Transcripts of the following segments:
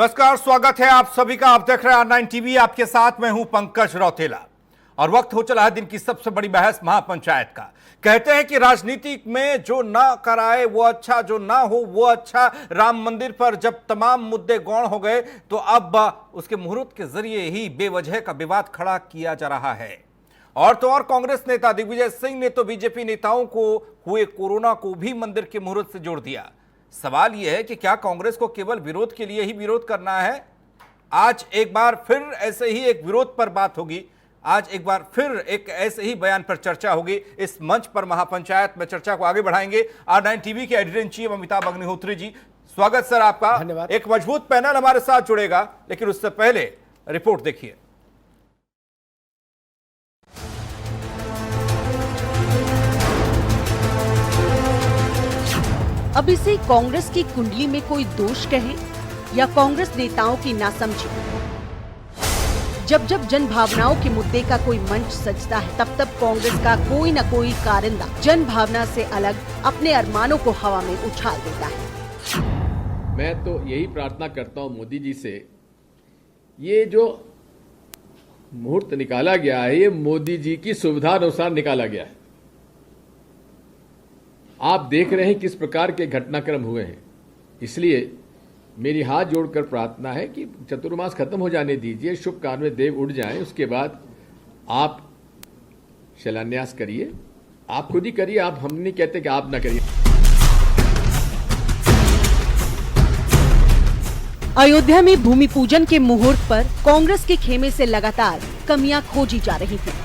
नमस्कार, स्वागत है आप सभी का। आप देख रहे हैं R9 टीवी, आपके साथ मैं हूं पंकज रौतेला। और वक्त हो चला है दिन की सबसे बड़ी बहस महापंचायत का। कहते हैं कि राजनीति में जो ना कराए वो अच्छा, जो ना हो वो अच्छा। राम मंदिर पर जब तमाम मुद्दे गौण हो गए तो अब उसके मुहूर्त के जरिए ही बेवजह का विवाद खड़ा किया जा रहा है। और तो और कांग्रेस नेता दिग्विजय सिंह ने तो बीजेपी नेताओं को हुए कोरोना को भी मंदिर के मुहूर्त से जोड़ दिया। सवाल यह है कि क्या कांग्रेस को केवल विरोध के लिए ही विरोध करना है? आज एक बार फिर ऐसे ही एक विरोध पर बात होगी, आज एक बार फिर एक ऐसे ही बयान पर चर्चा होगी। इस मंच पर महापंचायत में चर्चा को आगे बढ़ाएंगे R9 टीवी के editor in chief Amitabh Agnihotri ji. स्वागत सर आपका। धन्यवाद। एक मजबूत पैनल हमारे साथ जुड़ेगा, लेकिन उससे पहले रिपोर्ट देखिए। अब इसे कांग्रेस की कुंडली में कोई दोष कहे या कांग्रेस नेताओं की नासमझी। जब जब जन भावनाओं के मुद्दे का कोई मंच सजता है, तब तब कांग्रेस का कोई न कोई कारिंदा जन भावना से अलग अपने अरमानों को हवा में उछाल देता है। मैं तो यही प्रार्थना करता हूं मोदी जी से, ये जो मुहूर्त निकाला गया है ये मोदी जी की सुविधा अनुसार निकाला गया है। आप देख रहे हैं किस प्रकार के घटनाक्रम हुए हैं, इसलिए मेरी हाथ जोड़कर प्रार्थना है कि चतुर्मास खत्म हो जाने दीजिए, शुभ कार्य में देव उठ जाएं, उसके बाद आप शिलान्यास करिए। आप खुद ही करिए, आप हम नहीं कहते कि आप ना करिए। अयोध्या में भूमि पूजन के मुहूर्त पर कांग्रेस के खेमे से लगातार कमियां खोजी जा रही थी।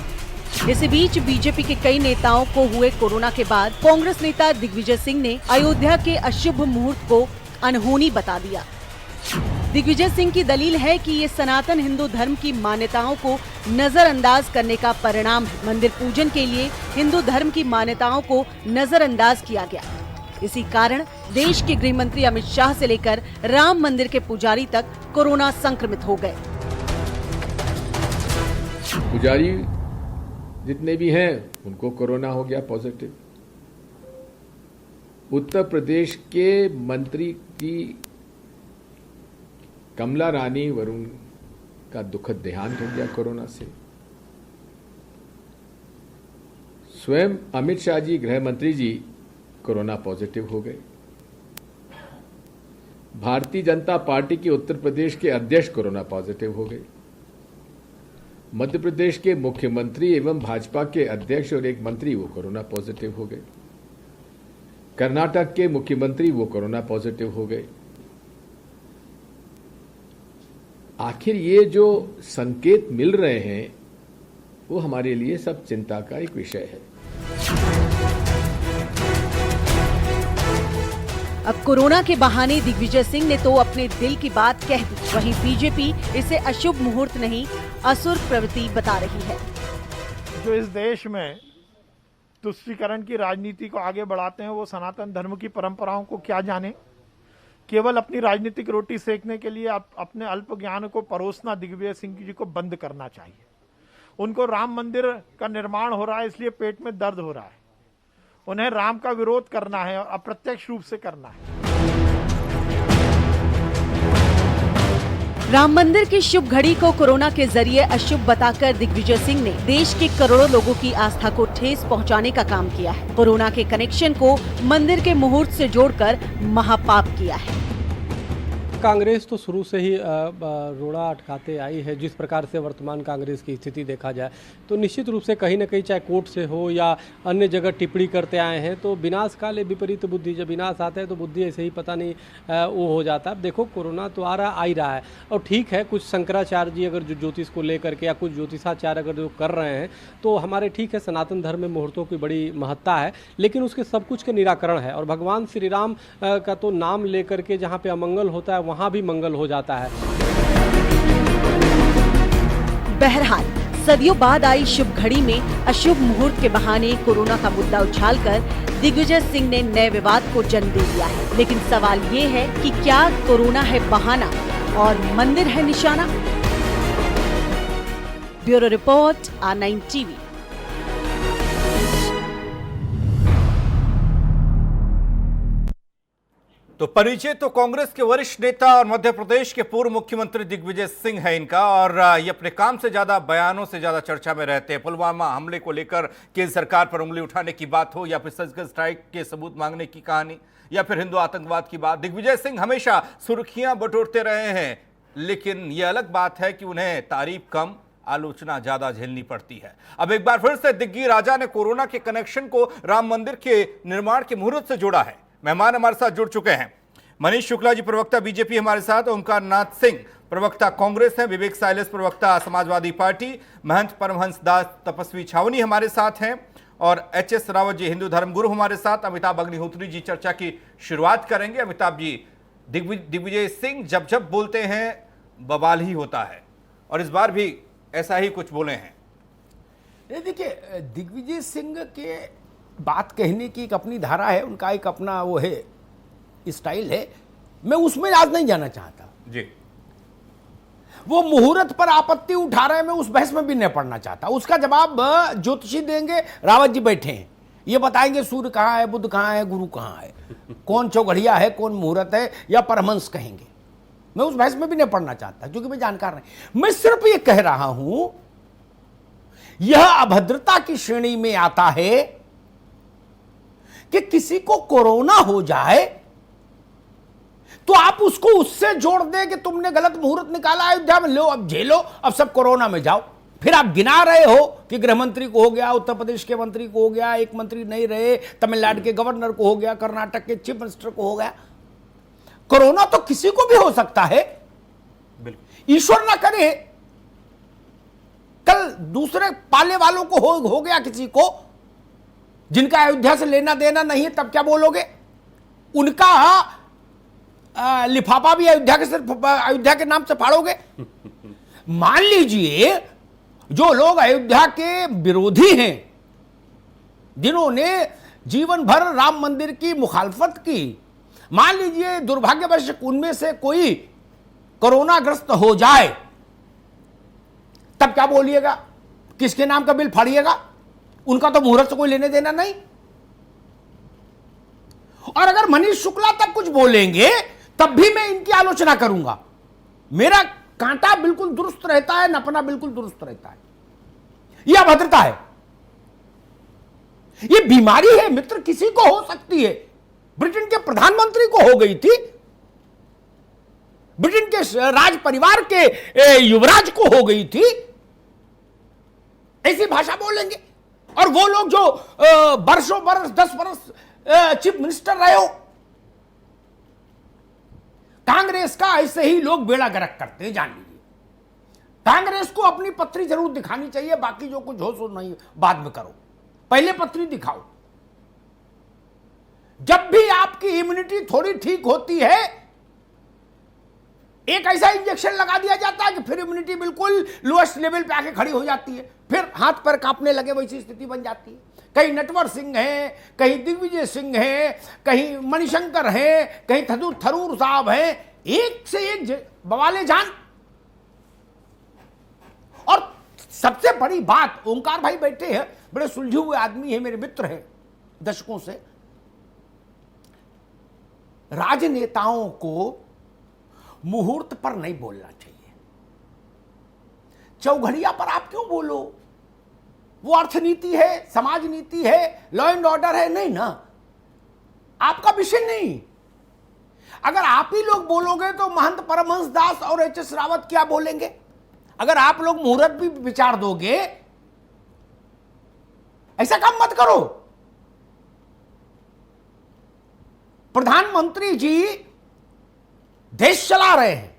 इसी बीच बीजेपी के कई नेताओं को हुए कोरोना के बाद कांग्रेस नेता दिग्विजय सिंह ने अयोध्या के अशुभ मुहूर्त को अनहोनी बता दिया। दिग्विजय सिंह की दलील है कि ये सनातन हिंदू धर्म की मान्यताओं को नजरअंदाज करने का परिणाम है। मंदिर पूजन के लिए हिंदू धर्म की मान्यताओं को नजरअंदाज किया गया। इसी कारण देश के गृह मंत्री अमित शाह से लेकर राम मंदिर के पुजारी तक कोरोना संक्रमित हो गए। पुजारी जितने भी हैं उनको कोरोना हो गया पॉजिटिव। उत्तर प्रदेश के मंत्री की कमला रानी वरुण का दुखद देहांत हो गया कोरोना से। स्वयं अमित शाह जी, गृह मंत्री जी कोरोना पॉजिटिव हो गए। भारतीय जनता पार्टी के उत्तर प्रदेश के अध्यक्ष कोरोना पॉजिटिव हो गए। मध्य प्रदेश के मुख्यमंत्री एवं भाजपा के अध्यक्ष और एक मंत्री वो कोरोना पॉजिटिव हो गए। कर्नाटक के मुख्यमंत्री वो कोरोना पॉजिटिव हो गए। आखिर ये जो संकेत मिल रहे हैं वो हमारे लिए सब चिंता का एक विषय है। अब कोरोना के बहाने दिग्विजय सिंह ने तो अपने दिल की बात कह दी, वहीं बीजेपी इसे अशुभ मुहूर्त नहीं असुर प्रवृत्ति बता रही है। जो इस देश में तुष्टीकरण की राजनीति को आगे बढ़ाते हैं वो सनातन धर्म की परंपराओं को क्या जाने। केवल अपनी राजनीतिक रोटी सेकने के लिए अपने अल्प ज्ञान को परोसना दिग्विजय सिंह जी को बंद करना चाहिए। उनको राम मंदिर का निर्माण हो रहा है इसलिए पेट में दर्द हो रहा है। उन्हें राम का विरोध करना है और अप्रत्यक्ष रूप से करना है। राम मंदिर की शुभ घड़ी को कोरोना के जरिए अशुभ बताकर दिग्विजय सिंह ने देश के करोड़ों लोगों की आस्था को ठेस पहुंचाने का काम किया है। कोरोना के कनेक्शन को मंदिर के मुहूर्त से जोड़कर महापाप किया है। कांग्रेस तो शुरू से ही रोड़ा अटकाते आई है। जिस प्रकार से वर्तमान कांग्रेस की स्थिति देखा जाए तो निश्चित रूप से कहीं न कहीं चाहे कोर्ट से हो या अन्य जगह टिप्पणी करते आए हैं तो विनाश काले विपरीत बुद्धि, जब विनाश आता है तो बुद्धि ऐसे ही पता नहीं वो हो जाता है। देखो कोरोना तो आ ही रहा है और ठीक है, कुछ शंकराचार्य जी अगर जो ज्योतिष को लेकर के या कुछ ज्योतिषाचार्य अगर जो कर रहे हैं तो हमारे ठीक है, सनातन धर्म में मुहूर्तों की बड़ी महत्ता है, लेकिन उसके सब कुछ के निराकरण है। और भगवान श्री राम का तो नाम लेकर के जहाँ पे अमंगल होता है वहाँ भी मंगल हो जाता है। बहरहाल सदियों बाद आई शुभ घड़ी में अशुभ मुहूर्त के बहाने कोरोना का मुद्दा उछालकर दिग्विजय सिंह ने नए विवाद को जन्म दे दिया है। लेकिन सवाल ये है कि क्या कोरोना है बहाना और मंदिर है निशाना? Bureau report R9 TV. तो परिचय तो कांग्रेस के वरिष्ठ नेता और मध्य प्रदेश के पूर्व मुख्यमंत्री दिग्विजय सिंह है इनका, और ये अपने काम से ज्यादा बयानों से ज्यादा चर्चा में रहते हैं। पुलवामा हमले को लेकर केंद्र सरकार पर उंगली उठाने की बात हो, या फिर सर्जिकल स्ट्राइक के सबूत मांगने की कहानी, या फिर हिंदू आतंकवाद की बात, दिग्विजय सिंह हमेशा सुर्खियां बटोरते रहे हैं। लेकिन यह अलग बात है कि उन्हें तारीफ कम, आलोचना ज्यादा झेलनी पड़ती है। अब एक बार फिर से दिग्गी राजा ने कोरोना के कनेक्शन को राम मंदिर के निर्माण के मुहूर्त से जोड़ा है। मेहमान हमारे साथ जुड़ चुके हैं। मनीष शुक्ला जी प्रवक्ता बीजेपी हमारे साथ, ओमकार नाथ सिंह प्रवक्ता कांग्रेस हैं, विवेक साइलेस प्रवक्ता समाजवादी पार्टी, महंत परमहंस दास तपस्वी छावनी हमारे साथ हैं, और एचएस रावत जी हिंदू धर्मगुरु हमारे साथ। अमिताभ अग्निहोत्री जी चर्चा की शुरुआत करेंगे। अमिताभ जी, दिग्विजय सिंह जब जब बोलते हैं बवाल ही होता है, और इस बार भी ऐसा ही कुछ बोले हैं। देखिए, दिग्विजय सिंह के बात कहने की एक अपनी धारा है, उनका एक अपना वो है, स्टाइल है। मैं उसमें आज नहीं जाना चाहता जी। वो मुहूर्त पर आपत्ति उठा रहे हैं, मैं उस बहस में भी नहीं पढ़ना चाहता। उसका जवाब ज्योतिषी देंगे। रावत जी बैठे हैं, ये बताएंगे सूर्य कहाँ है, बुध कहाँ है, गुरु कहाँ है, कौन चौघड़िया है, कौन मुहूर्त है, या परमहंस कहेंगे। मैं उस बहस में भी नहीं पढ़ना चाहता क्योंकि मैं जानकार नहीं। मैं सिर्फ ये कह रहा हूं, यह अभद्रता की श्रेणी में आता है कि किसी को कोरोना हो जाए तो आप उसको उससे जोड़ दें कि तुमने गलत मुहूर्त निकाला अयोध्या में, लो अब झेलो, अब सब कोरोना में जाओ। फिर आप गिना रहे हो कि गृह मंत्री को हो गया, उत्तर प्रदेश के मंत्री को हो गया, एक मंत्री नहीं रहे, तमिलनाडु के गवर्नर को हो गया, कर्नाटक के चीफ मिनिस्टर को हो गया। कोरोना तो किसी को भी हो सकता है, ईश्वर ना करे कल दूसरे पाले वालों को हो गया, किसी को जिनका अयोध्या से लेना देना नहीं है, तब क्या बोलोगे? उनका लिफाफा भी अयोध्या के नाम से फाड़ोगे? मान लीजिए जो लोग अयोध्या के विरोधी हैं, जिन्होंने जीवन भर राम मंदिर की मुखालफत की, मान लीजिए दुर्भाग्यवश उनमें से कोई कोरोनाग्रस्त हो जाए, तब क्या बोलिएगा? किसके नाम का बिल फाड़िएगा? उनका तो मुहूर्त से कोई लेने देना नहीं। और अगर मनीष शुक्ला तक कुछ बोलेंगे तब भी मैं इनकी आलोचना करूंगा। मेरा कांटा बिल्कुल दुरुस्त रहता है, नपना बिल्कुल दुरुस्त रहता है। यह अभद्रता है, यह बीमारी है मित्र, किसी को हो सकती है। ब्रिटेन के प्रधानमंत्री को हो गई थी, ब्रिटेन के राज परिवार के युवराज को हो गई थी। ऐसी भाषा बोलेंगे? और वो लोग जो बरसों बरस 10 बरस चीफ मिनिस्टर रहे हो। कांग्रेस का ऐसे ही लोग बेड़ा गर्क करते हैं, जान लीजिए। कांग्रेस को अपनी पत्री जरूर दिखानी चाहिए, बाकी जो कुछ हो सो नहीं बाद में करो, पहले पत्री दिखाओ। जब भी आपकी इम्यूनिटी थोड़ी ठीक होती है, एक ऐसा इंजेक्शन लगा दिया जाता है कि फिर इम्यूनिटी बिल्कुल लोएस्ट लेवल पे आके खड़ी हो जाती है, फिर हाथ पैर कांपने लगे, वैसी स्थिति बन जाती है। कहीं नटवर सिंह हैं, कहीं दिग्विजय सिंह हैं, कहीं मणिशंकर हैं, कहीं थरूर साहब हैं, एक से एक बवाले जान। और सबसे बड़ी बात, ओंकार भाई बैठे हैं, बड़े सुलझे हुए आदमी हैं, मेरे मित्र हैं दशकों से। राजनेताओं को मुहूर्त पर नहीं बोलना चाहिए। चौघड़िया पर आप क्यों बोलो? वो अर्थनीति है, समाज नीति है, लॉ एंड ऑर्डर है, नहीं ना, आपका विषय नहीं। अगर आप ही लोग बोलोगे तो महंत परमहंस दास और एचएस रावत क्या बोलेंगे? अगर आप लोग मुहूर्त भी विचार दोगे, ऐसा काम मत करो। प्रधानमंत्री जी देश चला रहे हैं,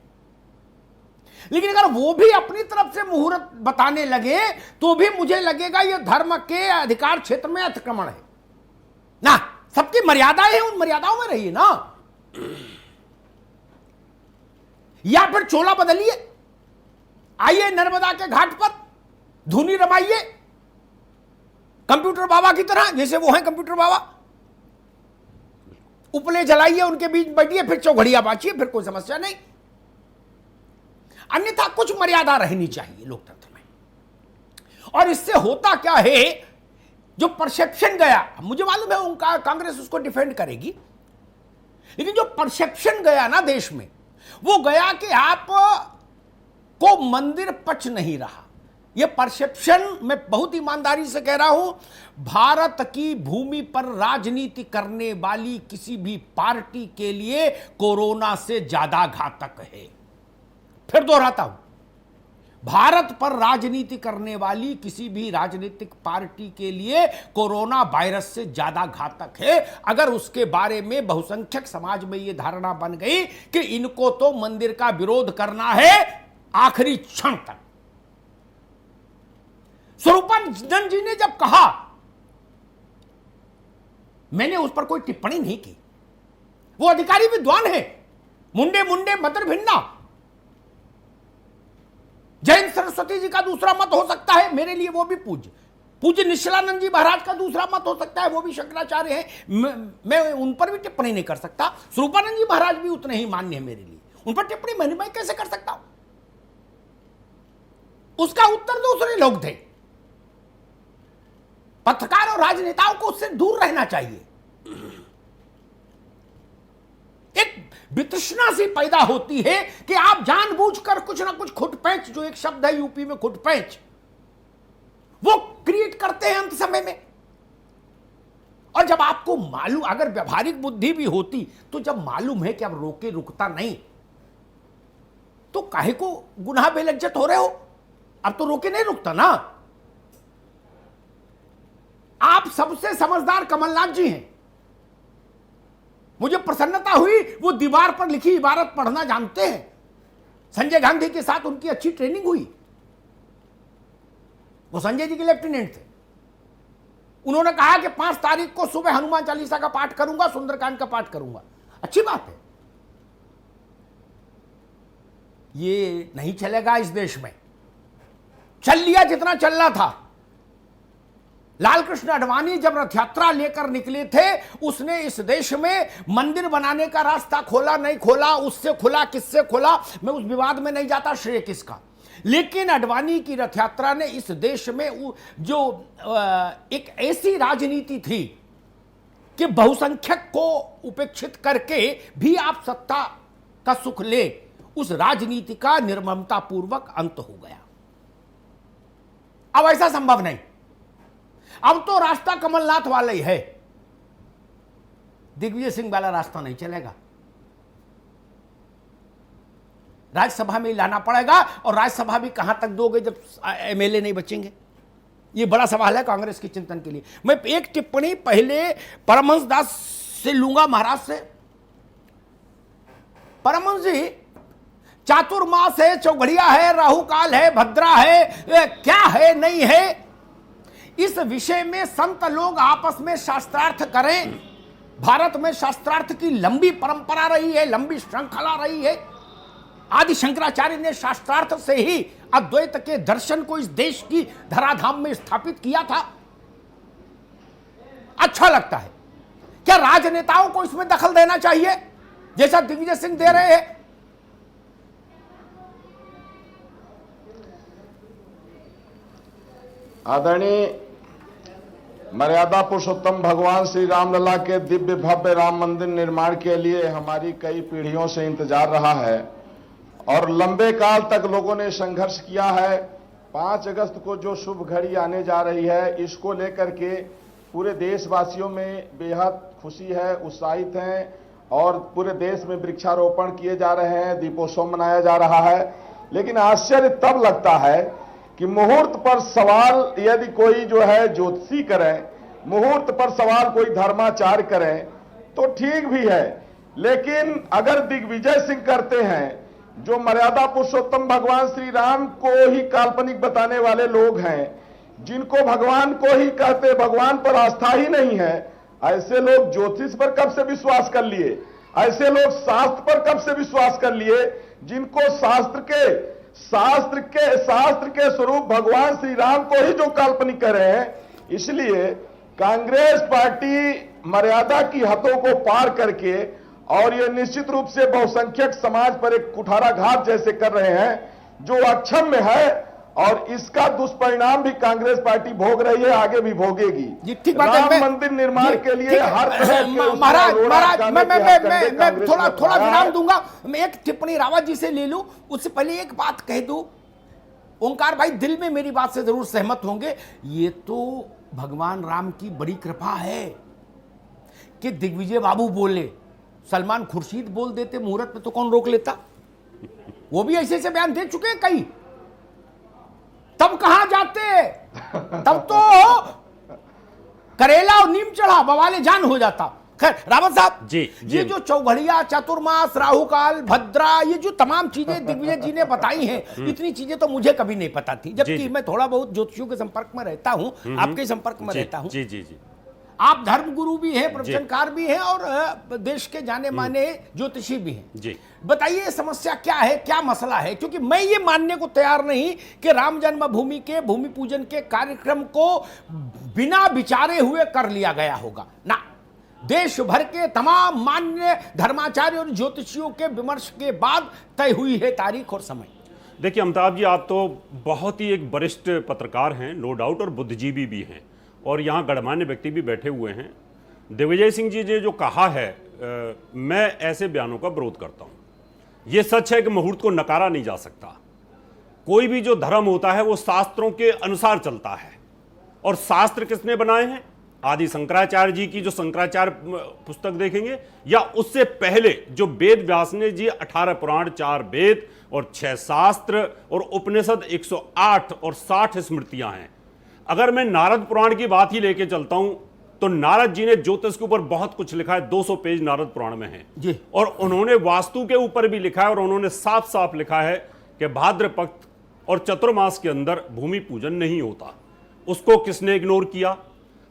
लेकिन अगर वो भी अपनी तरफ से मुहूर्त बताने लगे तो भी मुझे लगेगा ये धर्म के अधिकार क्षेत्र में अतिक्रमण है ना। सबकी मर्यादाएं हैं, उन मर्यादाओं में रहिए ना। या फिर चोला बदलिए, आइए नर्मदा के घाट पर धुनी रमाइए कंप्यूटर बाबा की तरह, जैसे वो हैं कंप्यूटर बाबा। उपले जलाइए, उनके बीच बैठिए, फिर चौघड़िया बांचिए, फिर कोई समस्या नहीं। अन्यथा कुछ मर्यादा रहनी चाहिए लोकतंत्र में। और इससे होता क्या है, जो परसेप्शन गया, मुझे मालूम है उनका कांग्रेस उसको डिफेंड करेगी, लेकिन जो परसेप्शन गया ना देश में, वो गया कि आप को मंदिर पच नहीं रहा। ये परसेप्शन मैं बहुत ईमानदारी से कह रहा हूं, भारत की भूमि पर राजनीति करने वाली किसी भी पार्टी के लिए कोरोना से ज्यादा घातक है। फिर दोहराता हूं, भारत पर राजनीति करने वाली किसी भी राजनीतिक पार्टी के लिए कोरोना वायरस से ज्यादा घातक है। अगर उसके बारे में बहुसंख्यक समाज में यह धारणा बन गई कि इनको तो मंदिर का विरोध करना है आखिरी क्षण तक। स्वरूपानंद जी ने जब कहा, मैंने उस पर कोई टिप्पणी नहीं की। वो अधिकारी विद्वान है, मुंडे मुंडे मदर भिन्ना। जैन सरस्वती जी का दूसरा मत हो सकता है, मेरे लिए वो भी पूज्य निश्चलानंद जी महाराज का दूसरा मत हो सकता है, वो भी शंकराचार्य हैं। मैं उन पर भी टिप्पणी नहीं कर सकता। स्वरूपानंद जी महाराज भी उतने ही मान्य है मेरे लिए, उन पर टिप्पणी मैं कैसे कर सकता हूं? उसका उत्तर दूसरे लोग थे। पत्रकार और राजनेताओं को उससे दूर रहना चाहिए। एक वितृष्णा सी पैदा होती है कि आप जानबूझकर कुछ ना कुछ खुटपैंच, जो एक शब्द है यूपी में खुटपैंच, वो क्रिएट करते हैं अंत समय में। और जब आपको मालूम, अगर व्यवहारिक बुद्धि भी होती तो जब मालूम है कि अब रोके रुकता नहीं, तो काहे को गुनाह बेलज्जत हो रहे हो? अब तो रोके नहीं रुकता ना। आप सबसे समझदार कमलनाथ जी हैं। मुझे प्रसन्नता हुई, वो दीवार पर लिखी इबारत पढ़ना जानते हैं। संजय गांधी के साथ उनकी अच्छी ट्रेनिंग हुई। वो संजय जी के लेफ्टिनेंट थे। उन्होंने कहा कि 5 तारीख को सुबह हनुमान चालीसा का पाठ करूंगा, सुंदरकांड का पाठ करूंगा। अच्छी बात है। ये नहीं चलेगा इस देश में। चल लिया जितना चलना था। लालकृष्ण आडवाणी जब रथ यात्रा लेकर निकले थे, उसने इस देश में मंदिर बनाने का रास्ता खोला नहीं खोला, उससे खुला किससे खुला, मैं उस विवाद में नहीं जाता, श्रेय किसका। लेकिन आडवाणी की रथ यात्रा ने इस देश में जो एक ऐसी राजनीति थी कि बहुसंख्यक को उपेक्षित करके भी आप सत्ता का सुख ले, उस राजनीति का निर्ममतापूर्वक अंत हो गया। अब ऐसा संभव नहीं। अब तो रास्ता कमलनाथ वाला ही है, दिग्विजय सिंह वाला रास्ता नहीं चलेगा। राज्यसभा में लाना पड़ेगा, और राज्यसभा भी कहां तक दोगे जब एमएलए नहीं बचेंगे? ये बड़ा सवाल है कांग्रेस के चिंतन के लिए। मैं एक टिप्पणी पहले परमहंस दास से लूंगा, महाराज से। परमहंस जी, चातुर्मास है, चौघड़िया है, राहुकाल है, भद्रा है, क्या है नहीं है, इस विषय में संत लोग आपस में शास्त्रार्थ करें। भारत में शास्त्रार्थ की लंबी परंपरा रही है, लंबी श्रृंखला रही है। आदि शंकराचार्य ने शास्त्रार्थ से ही अद्वैत के दर्शन को इस देश की धराधाम में स्थापित किया था। अच्छा लगता है। क्या राजनेताओं को इसमें दखल देना चाहिए जैसा दिग्विजय सिंह दे रहे हैं? आदरणीय मर्यादा पुरुषोत्तम भगवान श्री रामलला के दिव्य भव्य राम मंदिर निर्माण के लिए हमारी कई पीढ़ियों से इंतजार रहा है और लंबे काल तक लोगों ने संघर्ष किया है। 5 अगस्त को जो शुभ घड़ी आने जा रही है, इसको लेकर के पूरे देशवासियों में बेहद खुशी है, उत्साहित हैं और पूरे देश में वृक्षारोपण किए जा रहे हैं, दीपोत्सव मनाया जा रहा है। लेकिन आश्चर्य तब लगता है कि मुहूर्त पर सवाल यदि कोई जो है ज्योतिषी करें, मुहूर्त पर सवाल कोई धर्माचार्य करें तो ठीक भी है, लेकिन अगर दिग्विजय सिंह करते हैं, जो मर्यादा पुरुषोत्तम भगवान श्री राम को ही काल्पनिक बताने वाले लोग हैं, जिनको भगवान को ही कहते, भगवान पर आस्था ही नहीं है, ऐसे लोग ज्योतिष पर कब से विश्वास कर लिए? ऐसे लोग शास्त्र पर कब से विश्वास कर लिए, जिनको शास्त्र के स्वरूप भगवान श्री राम को ही जो काल्पनिक कर रहे हैं। इसलिए कांग्रेस पार्टी मर्यादा की हदों को पार करके और ये निश्चित रूप से बहुसंख्यक समाज पर एक कुठाराघात जैसे कर रहे हैं, जो अक्षम्य है और इसका दुष्परिणाम भी कांग्रेस पार्टी भोग रही है, आगे भी भोगेगी। जी ठीक बात है। राम मंदिर निर्माण के लिए हर तरह के महाराज मैं थोड़ा थोड़ा विराम दूंगा। मैं एक टिप्पणी रावत जी से ले लूं, उससे पहले एक बात कह दूं। ओंकार भाई दिल में मेरी बात से जरूर सहमत होंगे, ये तो भगवान राम की बड़ी कृपा है कि दिग्विजय बाबू बोले, सलमान खुर्शीद बोल देते मुहूर्त में तो कौन रोक लेता। वो भी ऐसे से बयान दे चुके हैं कई, तब कहां जाते, तब तो करेला और नीम चढ़ा बवाले जान हो जाता। खैर रावत साहब जी, ये जो चौघड़िया, चतुर्मास, राहुकाल, भद्रा, ये जो तमाम चीजें दिग्विजय जी ने बताई हैं, इतनी चीजें तो मुझे कभी नहीं पता थी, जबकि मैं थोड़ा बहुत ज्योतिषियों के संपर्क में रहता हूं, आपके संपर्क में रहता हूं। जी जी जी आप धर्मगुरु भी हैं, प्रवचनकार भी हैं और देश के जाने माने ज्योतिषी भी हैं। जी बताइए समस्या क्या है, क्या मसला है? क्योंकि मैं ये मानने को तैयार नहीं कि राम जन्मभूमि के भूमि पूजन के कार्यक्रम को बिना विचारे हुए कर लिया गया होगा ना। देश भर के तमाम मान्य धर्माचार्य और ज्योतिषियों के विमर्श के बाद तय हुई है तारीख और समय। देखिए अमिताभ जी, आप तो बहुत ही एक वरिष्ठ पत्रकार हैं, नो डाउट, और बुद्धिजीवी भी हैं, और यहाँ गणमान्य व्यक्ति भी बैठे हुए हैं। दिग्विजय सिंह जी ने जो कहा है, मैं ऐसे बयानों का विरोध करता हूँ। ये सच है कि मुहूर्त को नकारा नहीं जा सकता। कोई भी जो धर्म होता है वो शास्त्रों के अनुसार चलता है, और शास्त्र किसने बनाए हैं? आदि शंकराचार्य जी की जो शंकराचार्य पुस्तक देखेंगे, या उससे पहले जो वेद व्यास ने जी 18 पुराण, 4 वेद और 6 शास्त्र और उपनिषद 108 और 60 स्मृतियां हैं। अगर मैं नारद पुराण की बात ही लेके चलता हूं तो नारद जी ने ज्योतिष के ऊपर बहुत कुछ लिखा है, 200 पेज नारद पुराण में है जी। और उन्होंने वास्तु के ऊपर भी लिखा है, और उन्होंने साफ साफ लिखा है कि भाद्रपक्ष और चतुर्मास के अंदर भूमि पूजन नहीं होता। उसको किसने इग्नोर किया?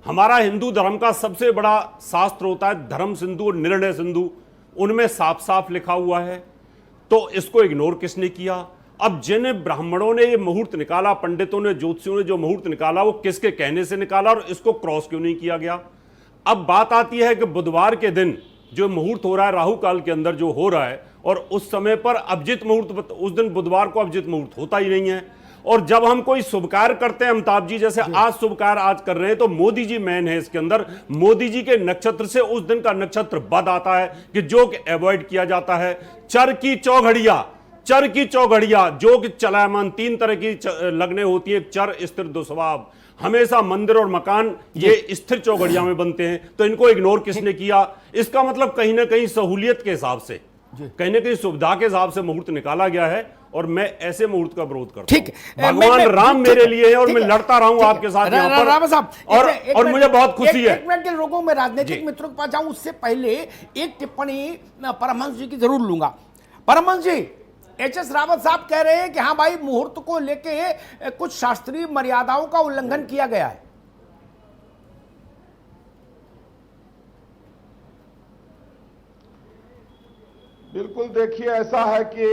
हमारा हिंदू धर्म का सबसे बड़ा शास्त्र होता है धर्म सिंधु और निर्णय सिंधु, उनमें साफ साफ लिखा हुआ है, तो इसको इग्नोर किसने किया? अब जिन ब्राह्मणों ने ये मुहूर्त निकाला, पंडितों ने, ज्योतिषियों ने जो मुहूर्त निकाला, वो किसके कहने से निकाला और इसको क्रॉस क्यों नहीं किया गया? अब बात आती है कि बुधवार के दिन जो मुहूर्त हो रहा है, राहु काल के अंदर जो हो रहा है, और उस समय पर अभिजित मुहूर्त, उस दिन बुधवार को अभिजित मुहूर्त होता ही नहीं है। और जब हम कोई शुभ कार्य करते हैं अमिताभ जी, जैसे आज शुभ कार्य आज कर रहे हैं, तो मोदी जी मैन है इसके अंदर। मोदी जी के नक्षत्र से उस दिन का नक्षत्र बद आता है कि जो कि अवॉइड किया जाता है। चर की चौघड़िया जो कि चलायमान 3 तरह की लगने होती है, चर, स्थिर, दुस्वाब। हमेशा मंदिर और मकान ये स्थिर चौघड़िया में बनते हैं, तो इनको इग्नोर किसने किया? इसका मतलब कहीं ना कहीं सहूलियत के हिसाब से, कहीं ना कहीं सुविधा के हिसाब से मुहूर्त निकाला गया है, और मैं ऐसे मुहूर्त का विरोध करता हूं। भगवान राम मेरे लिए है और मैं लड़ता रहूं आपके साथ यहाँ पर, और मुझे बहुत खुशी है। एक मिनट के लोगों में राजनीतिक मित्रों के पास जाऊं, उससे पहले एक टिप्पणी परमहंस जी की जरूर लूंगा। परमहंस जी, एच.एस. रावत साहब कह रहे हैं कि हाँ भाई, मुहूर्त को लेके कुछ शास्त्रीय मर्यादाओं का उल्लंघन किया गया है। बिल्कुल, देखिए ऐसा है कि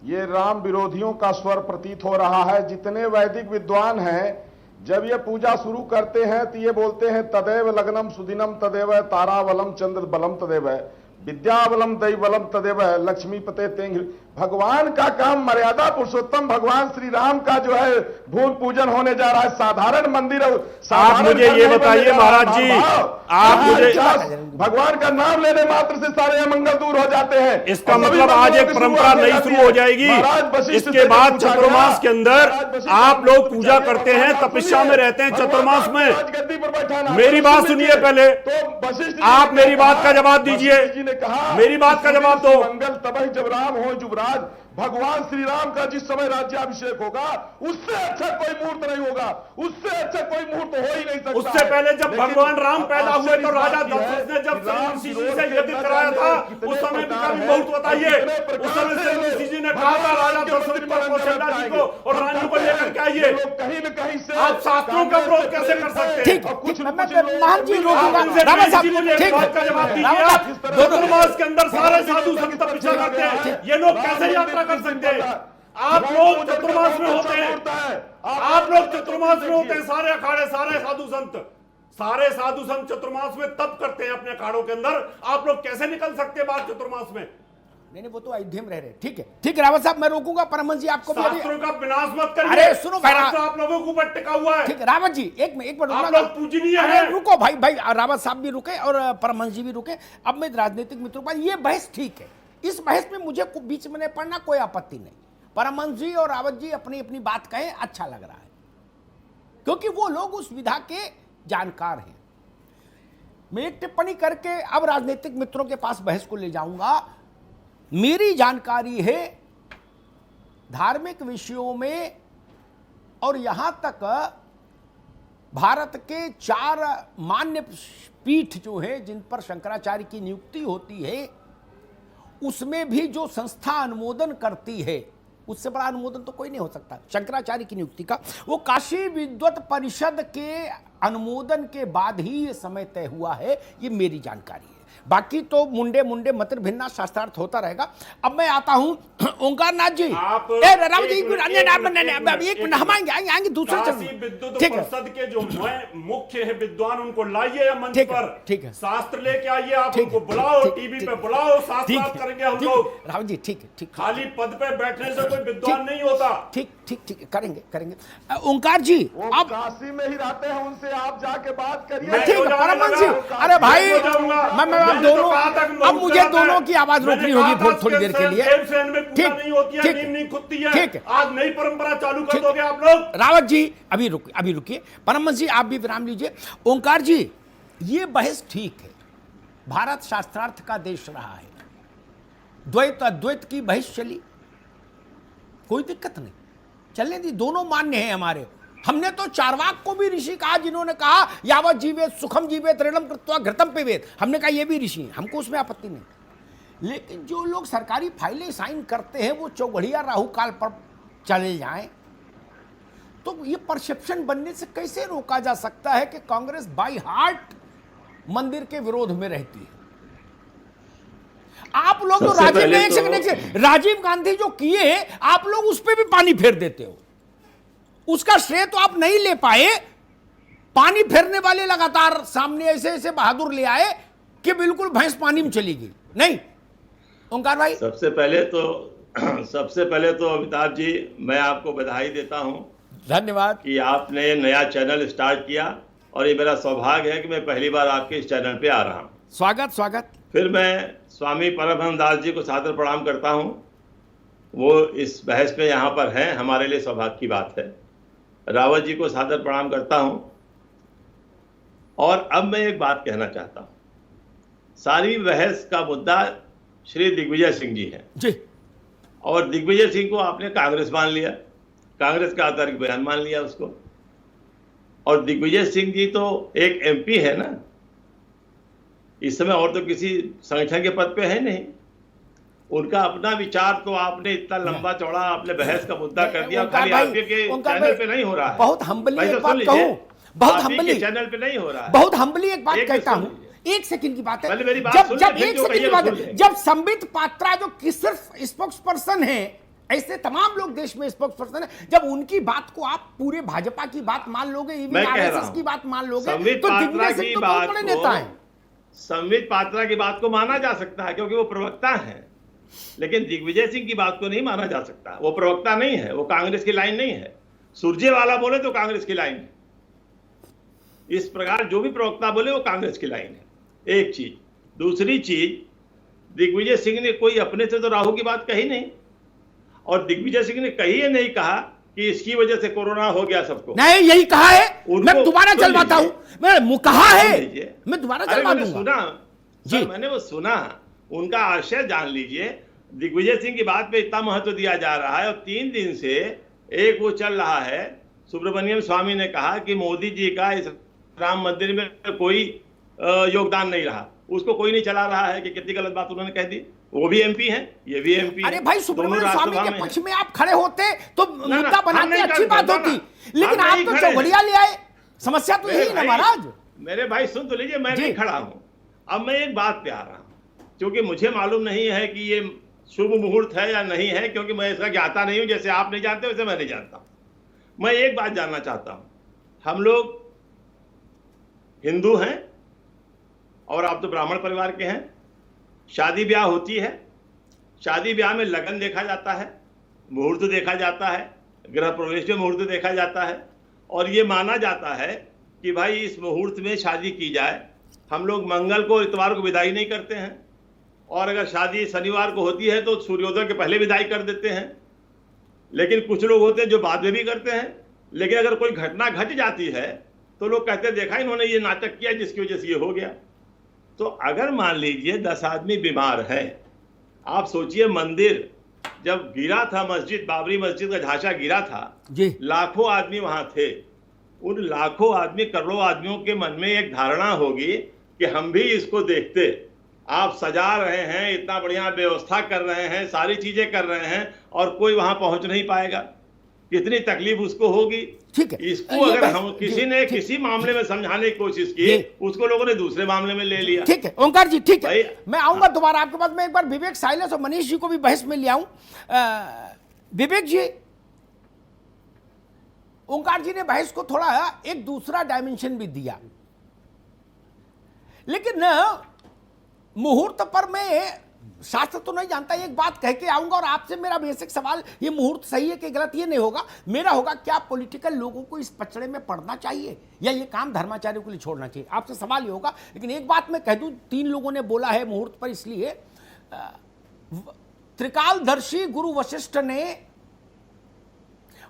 ये राम विरोधियों का स्वर प्रतीत हो रहा है। जितने वैदिक विद्वान हैं, जब ये पूजा शुरू करते हैं तो ये बोलते हैं तदेव लग्नम सुदिनम तदेव तारावलम चंद्र बलम तदेव विद्यावलम दैवलम तदेव लक्ष्मीपते तेंग। भगवान का काम, मर्यादा पुरुषोत्तम भगवान श्री राम का जो है भूमि पूजन होने जा रहा है। साधारण मंदिर, आप मुझे ये बताइए महाराज जी, आप मुझे, भगवान का नाम लेने मात्र से सारे अमंगल दूर हो जाते हैं। इसका मतलब आज एक परंपरा नई शुरू हो जाएगी। इसके बाद चतुर्मास के अंदर आप लोग पूजा करते हैं, तपस्या में रहते हैं चतुर्मास में। मेरी बात सुनिए पहले, आप मेरी बात का जवाब दीजिए, मेरी बात का जवाब दो। मंगल तब जब राम हो जुबराज। भगवान श्री राम का जिस समय राज्याभिषेक होगा, उससे अच्छा कोई मुहूर्त नहीं होगा, उससे अच्छा कोई मुहूर्त हो ही नहीं सकता। उससे पहले जब भगवान राम पैदा हुए तो राजा दशरथ ने जब ऋषि जी से यज्ञ कराया था, उस समय का भी मुहूर्त बताइए। उस समय ऋषि जी ने कहा था राजा दशरथ को, कौशल्या जी को और रानी को लेकर के आइए। कहीं न कहीं से आप शास्त्रों का विरोध कैसे कर सकते हैं? चतुर्मास के अंदर सारे साधु संत तपस्या करते हैं, ये लोग कैसे यात्रा कर सकते हैं? आप लोग चतुर्मास में होते हैं, आप लोग चतुर्मास में होते हैं, सारे अखाड़े, सारे साधु संत चतुर्मास में तप करते हैं अपने अखाड़ों के अंदर। आप लोग कैसे निकल सकते हैं बाहर चतुर्मास में? नहीं नहीं, वो तो अयोध्या में रह रहे। ठीक है रावत साहब, मैं रोकूंगा। परमहंस जी आपको भी शास्त्रों का विनाश मत करिए। अरे सुनो भाई, शास्त्र आप लोगों के ऊपर टिका हुआ है। ठीक है रावत जी, एक मिनट आप लोग पूजनीय अरे हैं। रुको भाई, रावत साहब भी रुके और परमहंस जी भी रुके। अब मैं राजनीतिक मित्रों पर, ये बहस ठीक है, इस बहस में मुझे बीच में नहीं पड़ना, कोई आपत्ति नहीं। परमहंस जी और रावत जी अपनी अपनी बात कहें, अच्छा लग रहा है, क्योंकि वो लोग उस विधा के जानकार हैं। मैं एक टिप्पणी करके अब राजनीतिक मित्रों के पास बहस को ले जाऊंगा। मेरी जानकारी है धार्मिक विषयों में, और यहां तक भारत के 4 मान्य पीठ जो है जिन पर शंकराचार्य की नियुक्ति होती है, उसमें भी जो संस्था अनुमोदन करती है, उससे बड़ा अनुमोदन तो कोई नहीं हो सकता शंकराचार्य की नियुक्ति का, वो काशी विद्वत परिषद के अनुमोदन के बाद ही ये समय तय हुआ है। ये मेरी जानकारी है, बाकी तो मुंडे मंत्र भिन्ना शास्त्रार्थ होता रहेगा। अब मैं आता हूं ओंकार नाथ जी, राम जी, एक मिनट, हम आएंगे दूसरे विद्युत परिषद के जो मुख्य है विद्वान, उनको लाइए मंच पर। ठीक है, शास्त्र लेके आइए, आप उनको बुलाओ, टीवी पे बुलाओ, शास्त्रार्थ करेंगे हम लोग। राम जी ठीक है, खाली पद पे बैठने से कोई विद्वान नहीं होता। ठीक करेंगे। ओंकार जी, अब काशी में ही रहते हैं, उनसे आप जाके बात करिए। ठीक है परमहंस जी, अरे भाई मैं दोनों, अब मुझे दोनों की आवाज रोकनी होगी थोड़ी देर के लिए। ठीक, आज नई परंपरा चालू कर दोगे आप लोग। रावत जी अभी रुकिए, परमहंस जी आप भी विराम लीजिए। ओंकार जी, ये बहस ठीक है, भारत शास्त्रार्थ का देश रहा है, द्वैत अद्वैत की बहस चली, कोई दिक्कत नहीं, चलने दी, दोनों मान्य हैं हमारे। हमने तो चारवाक को भी ऋषि कहा, जिन्होंने कहा यावत जीवेत सुखम जीवेत ऋणम कृत्वा घृतम पिबेत, हमने कहा ये भी ऋषि हैं, हमको उसमें आपत्ति नहीं। लेकिन जो लोग सरकारी फाइलें साइन करते हैं वो चौघड़िया राहु काल पर चले जाएं, तो ये परसेप्शन बनने से कैसे रोका जा सकता है कि कांग्रेस बाई हार्ट मंदिर के विरोध में रहती है। आप लोग तो राजीव गांधी जो किए, आप लोग उस पर भी पानी फेर देते हो, उसका श्रेय तो आप नहीं ले पाए। पानी फेरने वाले लगातार सामने ऐसे बहादुर ले आए कि बिल्कुल भैंस पानी में चली गई। नहीं ओंकार भाई, सबसे पहले तो अमिताभ जी, मैं आपको बधाई देता हूं, धन्यवाद कि आपने नया चैनल स्टार्ट किया, और ये मेरा सौभाग्य है कि मैं पहली बार आपके इस चैनल पे आ रहा हूं। स्वागत। फिर मैं स्वामी परमहंस दास जी को सादर प्रणाम करता हूं, वो इस बहस में यहाँ पर हैं, हमारे लिए सौभाग्य की बात है। रावत जी को सादर प्रणाम करता हूं। और अब मैं एक बात कहना चाहता हूं, सारी बहस का मुद्दा श्री दिग्विजय सिंह जी हैं जी, और दिग्विजय सिंह को आपने कांग्रेस मान लिया, कांग्रेस का आतंरिक बयान मान लिया उसको। और दिग्विजय सिंह जी तो एक एमपी है ना इस समय, और तो किसी संगठन के पद पे है नहीं। उनका अपना विचार तो आपने इतना लंबा चौड़ा आपने बहस का मुद्दा कर दिया, खाली आपके चैनल पे नहीं हो रहा है। बहुत हम्बली एक बात कहूं, बहुत हम्बली चैनल पे नहीं हो रहा है, बहुत हम्बली एक बात कहता हूं, एक सेकंड की बात है, जब संबित पात्रा जो कि सिर्फ स्पोक्स पर्सन है, ऐसे तमाम लोग देश में स्पोक्स पर्सन है, जब उनकी बात को आप पूरे भाजपा की बात मान लोगे, इवन आरएसएस की बात मान लोगे, तो दिग्विजय सिंह तो बहुत बड़े नेता हैं। संबित पात्रा की बात को माना जा सकता है क्योंकि वो प्रवक्ता हैं, लेकिन दिग्विजय सिंह की बात को नहीं माना जा सकता। वो प्रवक्ता नहीं है, वो कांग्रेस की लाइन नहीं है। सुरजेवाला बोले तो कांग्रेस की लाइन है, इस प्रकार जो भी प्रवक्ता बोले वो कांग्रेस की लाइन है, एक चीज। दूसरी चीज, दिग्विजय सिंह ने कोई अपने से तो राहु की बात कही नहीं, और दिग्विजय सिंह ने कही है नहीं कहा कि इसकी वजह से कोरोना हो गया सबको, नहीं यही कहा है। मैं दोबारा चलवाता हूं, मैं कहा है, मैं दोबारा चलवा दूंगा। सुना मैंने वो सुना, उनका आशय जान लीजिए। दिग्विजय सिंह की बात पे इतना महत्व दिया जा रहा है, और 3 दिन से एक वो चल रहा है, सुब्रमण्यम स्वामी ने कहा कि मोदी जी का इस राम मंदिर में कोई योगदान नहीं रहा, उसको कोई नहीं चला रहा है कि कितनी गलत बात उन्होंने कह दी। वो भी एमपी हैं, ये भी एमपी। अरे भाई, सुब्रमण्यम स्वामी के पक्ष में आप खड़े होते तो मुद्दा बनाते अच्छी बात होती, लेकिन आप तो चौघड़िया ले आए। समस्या तो यही ना महाराज। मेरे भाई सुन तो लीजिए, मैं नहीं खड़ा हूं। अब मैं एक बात पे आ रहा हूं, क्योंकि मुझे मालूम नहीं है कि ये शुभ मुहूर्त है या नहीं है, क्योंकि मैं इसका ज्ञाता नहीं हूं। जैसे आप नहीं जानते वैसे मैं नहीं जानता। मैं एक बात जानना चाहता हूं, हम लोग हिंदू हैं और आप तो ब्राह्मण परिवार के हैं, शादी ब्याह होती है शादी ब्याह में लगन देखा जाता है, मुहूर्त देखा जाता है, गृह प्रवेश में मुहूर्त देखा जाता है, और ये माना जाता है कि भाई इस मुहूर्त में शादी की जाए। हम लोग मंगल को, इतवार को विदाई नहीं करते हैं, और अगर शादी शनिवार को होती है तो सूर्योदय के पहले विदाई कर देते हैं। लेकिन कुछ लोग होते हैं जो बाद में भी करते हैं। लेकिन अगर कोई घटना घट जाती है तो लोग कहते हैं देखा इन्होंने ये नाटक किया जिसकी वजह से ये हो गया। तो अगर मान लीजिए 10 आदमी बीमार है, आप सोचिए मंदिर जब गिरा था, मस्जिद, बाबरी मस्जिद का ढांचा गिरा था जी, लाखों आदमी वहां थे। उन लाखों आदमी, करोड़ों आदमियों के मन में एक धारणा होगी कि हम भी इसको देखते। आप सजा रहे हैं, इतना बढ़िया व्यवस्था कर रहे हैं, सारी चीजें कर रहे हैं, और कोई वहां पहुंच नहीं पाएगा, कितनी तकलीफ उसको होगी। ठीक है। इसको अगर हम किसी ने किसी मामले में समझाने की कोशिश की, उसको लोगों ने दूसरे मामले में ले लिया। ठीक है ओंकार जी, ठीक है, भाई, मैं आऊंगा दोबारा आपके पास। मैं एक बार विवेक साइलेंस और मनीष जी को भी बहस में ले आऊं। विवेक जी, ओंकार जी ने बहस को थोड़ा एक दूसरा डायमेंशन भी दिया, लेकिन मुहूर्त पर मैं शास्त्र तो नहीं जानता, एक बात कह के आऊंगा। और आपसे मेरा बेसिक सवाल, ये मुहूर्त सही है कि गलत, ये नहीं होगा, मेरा होगा क्या पॉलिटिकल लोगों को इस पचड़े में पड़ना चाहिए या ये काम धर्माचार्यों के लिए छोड़ना चाहिए? आपसे सवाल ये होगा। लेकिन एक बात मैं कह दूं, 3 लोगों ने बोला है मुहूर्त पर, इसलिए त्रिकालदर्शी गुरु वशिष्ठ ने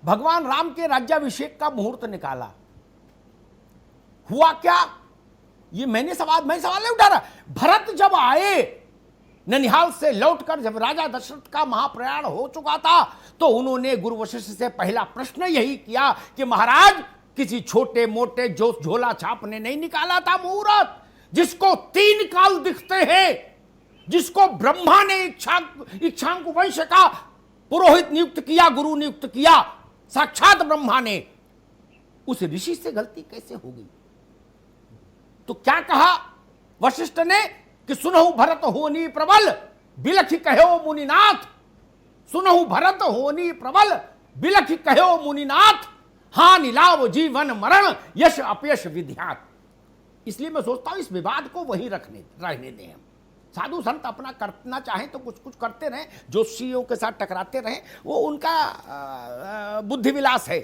भगवान राम के राज्याभिषेक का मुहूर्त निकाला। हुआ क्या? ये मैं सवाल नहीं उठा रहा। भरत जब आए ननिहाल से लौटकर, जब राजा दशरथ का महाप्रयाण हो चुका था, तो उन्होंने गुरु वशिष्ठ से पहला प्रश्न यही किया कि महाराज, किसी छोटे मोटे जो झोला छाप ने नहीं निकाला था मुहूर्त, जिसको 3 काल दिखते हैं, जिसको ब्रह्मा ने इक्ष्वाकु वंश का पुरोहित नियुक्त किया, गुरु नियुक्त किया, साक्षात ब्रह्मा ने, उस ऋषि से गलती कैसे हो गई? तो क्या कहा वशिष्ठ ने कि सुनहु भरत होनी प्रबल बिलखि कहो मुनिनाथ, सुनहु भरत होनी प्रबल बिलखि कहो मुनिनाथ, हानि लाभ जीवन मरण यश अपयश विद्यात। इसलिए मैं सोचता हूं इस विवाद को वहीं रहने दें। हम साधु संत अपना करना चाहें तो कुछ कुछ करते रहें, ज्योतिषियों के साथ टकराते रहें, वो उनका बुद्धि विलास है,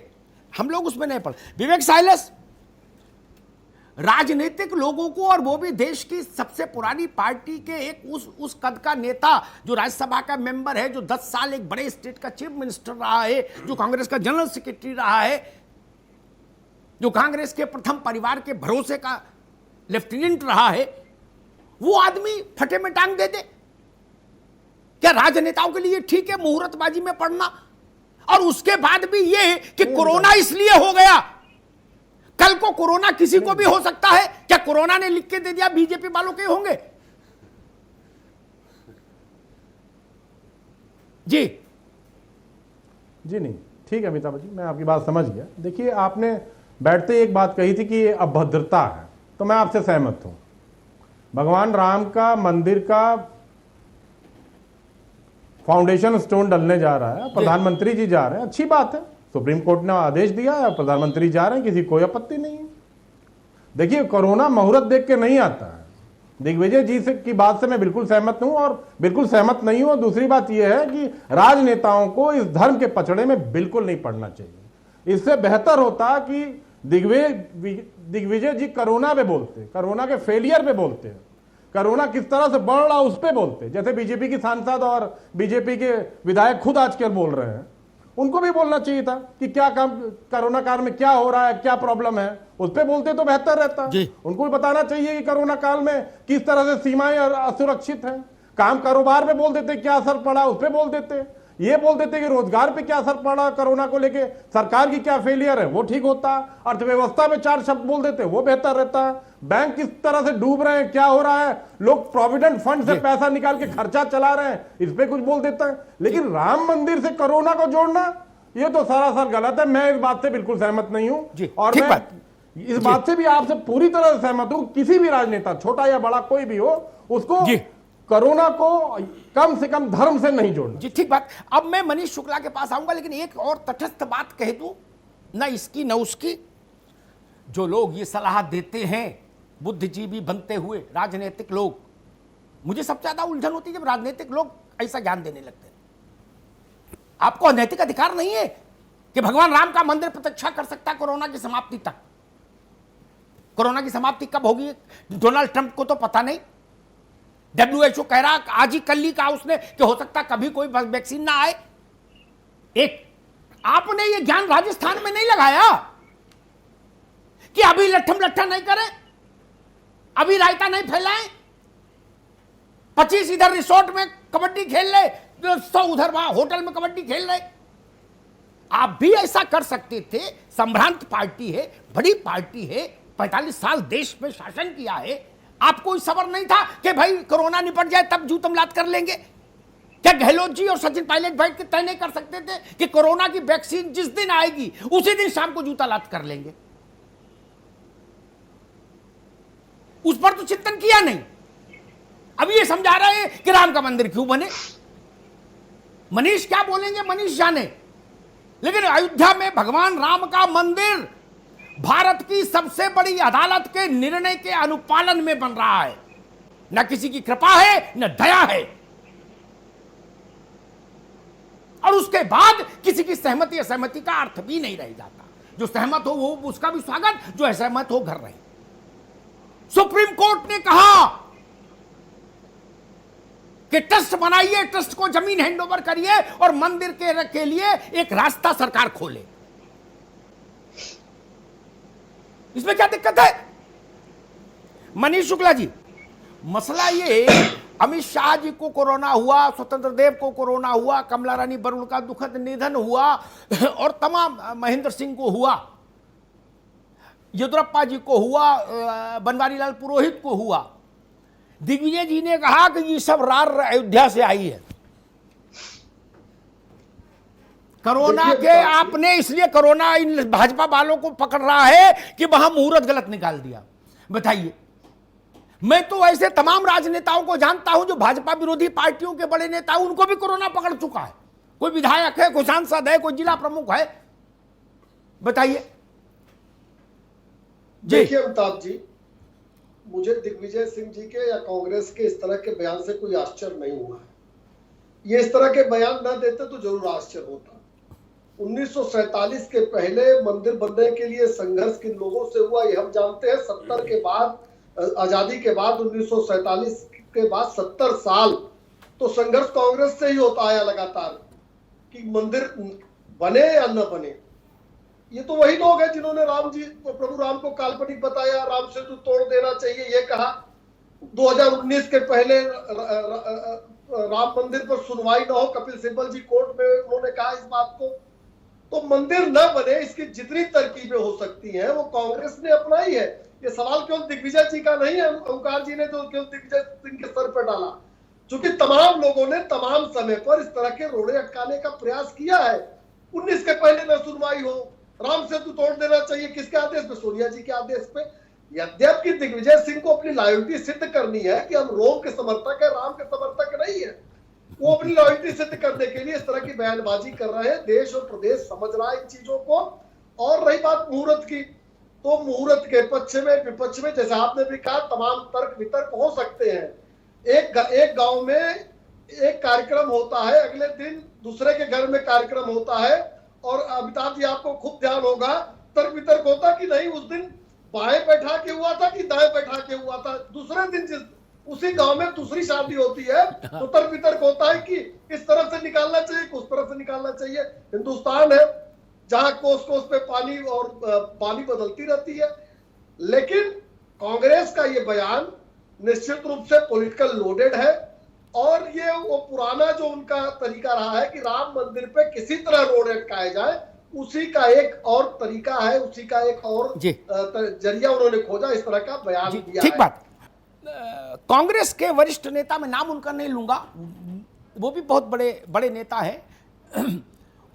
हम लोग उसमें नहीं पड़। विवेक साइलेंस, राजनीतिक लोगों को, और वो भी देश की सबसे पुरानी पार्टी के एक उस कद का नेता जो राज्यसभा का मेंबर है, जो 10 साल एक बड़े स्टेट का चीफ मिनिस्टर रहा है, जो कांग्रेस का जनरल सेक्रेटरी रहा है, जो कांग्रेस के प्रथम परिवार के भरोसे का लेफ्टिनेंट रहा है, वो आदमी फटे में टांग दे दे? क्या राजनेताओं के लिए ठीक है मुहूर्तबाजी में पड़ना? और उसके बाद भी ये कि कोरोना इसलिए हो गया, कल को कोरोना किसी को भी हो सकता है। क्या कोरोना ने लिख के दे दिया बीजेपी वालों के होंगे? जी नहीं, ठीक है अमिताभ जी, मैं आपकी बात समझ गया। देखिए, आपने बैठते एक बात कही थी कि ये अभद्रता है, तो मैं आपसे सहमत हूं। भगवान राम का मंदिर का फाउंडेशन स्टोन डलने जा रहा है, प्रधानमंत्री जी जा रहे हैं, अच्छी बात है, सुप्रीम कोर्ट ने आदेश दिया है, प्रधानमंत्री जा रहे हैं, किसी कोई आपत्ति नहीं है। देखिए, कोरोना मुहूर्त देख के नहीं आता है। दिग्विजय जी से की बात से मैं बिल्कुल सहमत हूं और बिल्कुल सहमत नहीं हूं। और दूसरी बात यह है कि राजनेताओं को इस धर्म के पचड़े में बिल्कुल नहीं पड़ना चाहिए। इससे बेहतर होता कि दिग्विजय जी कोरोना पे बोलते, कोरोना के फेलियर पे बोलते, कोरोना किस तरह से बढ़ रहा उस पे बोलते, जैसे बीजेपी की सांसद और बीजेपी के विधायक खुद आजकल बोल रहे हैं। उनको भी बोलना चाहिए था कि क्या काम कोरोना काल में क्या हो रहा है, क्या प्रॉब्लम है, उस पर बोलते तो बेहतर रहता। उनको भी बताना चाहिए कि कोरोना काल में किस तरह से सीमाएं असुरक्षित हैं। काम कारोबार पे बोल देते क्या असर पड़ा, उस पर बोल देते। ये बोल देते कि रोजगार पे क्या असर पड़ा कोरोना को लेके, सरकार की क्या फेलियर है, वो ठीक होता। अर्थव्यवस्था में 4 शब्द बोल देते, वो बेहतर रहता। बैंक किस तरह से डूब रहे हैं, क्या हो रहा है, लोग प्रोविडेंट फंड से पैसा निकाल के खर्चा चला रहे हैं, इस पे कुछ बोल देता है। लेकिन राम मंदिर से कोरोना को जोड़ना, ये तो सरासर गलत है। मैं इस बात से बिल्कुल सहमत नहीं हूं और मैं इस बात से भी आपसे पूरी तरह सहमत हूं। किसी भी राजनेता, छोटा या बड़ा कोई भी हो, उसको कोरोना को कम से कम धर्म से नहीं जोड़ना। जी ठीक बात। अब मैं मनीष शुक्ला के पास आऊंगा, लेकिन एक और तटस्थ बात कह दूं, न इसकी न उसकी। जो लोग ये सलाह देते हैं, बुद्धिजीवी बनते हुए राजनीतिक लोग, मुझे सबसे ज्यादा उलझन होती है जब राजनीतिक लोग ऐसा ज्ञान देने लगते हैं। आपको नैतिक अधिकार नहीं है कि भगवान राम का मंदिर प्रतीक्षा कर सकता है कोरोना की समाप्ति तक। कोरोना की समाप्ति कब होगी डोनाल्ड ट्रंप को तो पता नहीं। WHO कह रहा आज ही कल ही कहा उसने कि हो सकता कभी कोई वैक्सीन ना आए। एक आपने ये ज्ञान राजस्थान में नहीं लगाया कि अभी लट्ठम लट्ठा नहीं करें, अभी रायता नहीं फैलाएं, 25 इधर रिसोर्ट में कबड्डी खेल रहे, 100 उधर वहां होटल में कबड्डी खेल रहे। आप भी ऐसा कर सकते थे। संभ्रांत पार्टी है, बड़ी पार्टी है, 45 साल देश में शासन किया है। आपको कोई सबर नहीं था कि भाई कोरोना निपट जाए तब जूतम लात कर लेंगे? क्या गहलोत जी और सचिन पायलट बैठ के तय नहीं कर सकते थे कि कोरोना की वैक्सीन जिस दिन आएगी उसी दिन शाम को जूता लात कर लेंगे? उस पर तो चिंतन किया नहीं। अब ये समझा रहे हैं कि राम का मंदिर क्यों बने। मनीष क्या बोलेंगे मनीष जाने, लेकिन अयोध्या में भगवान राम का मंदिर भारत की सबसे बड़ी अदालत के निर्णय के अनुपालन में बन रहा है। न किसी की कृपा है न दया है, और उसके बाद किसी की सहमति असहमति का अर्थ भी नहीं रह जाता। जो सहमत हो वो उसका भी स्वागत, जो असहमत हो घर रहे। सुप्रीम कोर्ट ने कहा कि ट्रस्ट बनाइए, ट्रस्ट को जमीन हैंडओवर करिए और मंदिर के लिए एक रास्ता सरकार खोले। इसमें क्या दिक्कत है? मनीष शुक्ला जी, मसला ये अमित शाह जी को कोरोना हुआ, स्वतंत्र देव को कोरोना हुआ, कमला रानी वरुण का दुखद निधन हुआ और तमाम महेंद्र सिंह को हुआ, येदुरप्पा जी को हुआ, बनवारी लाल पुरोहित को हुआ। दिग्विजय जी ने कहा कि ये सब रार अयोध्या से आई है। कोरोना के आपने इसलिए कोरोना इन भाजपा वालों को पकड़ रहा है कि वहां मुहूर्त गलत निकाल दिया। बताइए, मैं तो ऐसे तमाम राजनेताओं को जानता हूं जो भाजपा विरोधी पार्टियों के बड़े नेता, उनको भी कोरोना पकड़ चुका है। कोई विधायक है, कोई सांसद है, कोई जिला प्रमुख है। बताइए। देखिए अमिताभ जी, मुझे दिग्विजय सिंह जी के या कांग्रेस के इस तरह के बयान से कोई आश्चर्य नहीं हुआ है। ये इस तरह के बयान न देते तो जरूर आश्चर्य होता। 1947 के पहले मंदिर बनने के लिए संघर्ष किन लोगों से हुआ ये हम जानते हैं। 70 के बाद, आजादी के बाद 1947 के बाद 70 साल तो संघर्ष कांग्रेस से ही होता आया लगातार कि मंदिर बने या न बने। ये तो वही लोग हैं जिन्होंने राम जी प्रभु राम को काल्पनिक बताया, राम सेतु तोड़ देना चाहिए ये कहा। 2019 के पहले राम मंदिर पर सुनवाई न हो, कपिल सिब्बल जी कोर्ट में उन्होंने कहा इस बात को। तो मंदिर न बने इसकी जितनी तरकीबें हो सकती हैं वो कांग्रेस ने अपनाई है। ये सवाल केवल दिग्विजय जी का नहीं है, ओंकार जी ने जो केवल दिग्विजय सिंह के सर पर डाला, क्योंकि तमाम लोगों ने तमाम समय पर इस तरह के रोड़े अटकाने का प्रयास किया है। 19 के पहले न सुनवाई हो, राम सेतु तोड़ देना चाहिए, किसके आदेश पे? सोनिया जी के आदेश पे। यद्यपि दिग्विजय सिंह को अपनी लॉयल्टी सिद्ध करनी है कि हम रोम के समर्थक है, राम के समर्थक नहीं है। वो अपनी लॉयल्टी सिद्ध करने के लिए इस तरह की बयानबाजी कर रहे हैं। देश और प्रदेश समझ रहा है इन चीजों को। और रही बात मुहूर्त की, तो मुहूर्त के पक्ष में विपक्ष में, जैसे आपने भी कहा, तमाम तर्क वितर्क हो सकते हैं। एक गांव में एक कार्यक्रम होता है, अगले दिन दूसरे के घर में कार्यक्रम होता है, और अमिताभ जी आपको खूब ध्यान होगा, तर्क वितर्क होता कि नहीं उस दिन बाएं बैठा के हुआ था कि दाएं बैठा के हुआ था। दूसरे दिन जिस उसी गांव में दूसरी शादी होती है तो तर्क वितर्क होता है कि इस तरफ से निकालना चाहिए, उस तरफ से निकालना चाहिए। हिंदुस्तान है जहां कोस कोस पे पानी और पानी बदलती रहती है। लेकिन कांग्रेस का ये बयान निश्चित रूप से पॉलिटिकल लोडेड है, और ये वो पुराना जो उनका तरीका रहा है कि राम मंदिर पे किसी तरह रोड अटकाए जाए, उसी का एक और तरीका है, उसी का एक और जरिया उन्होंने खोजा, इस तरह का बयान दिया। ठीक बात। कांग्रेस के वरिष्ठ नेता, मैं नाम उनका नहीं लूंगा, वो भी बहुत बड़े बड़े नेता हैं।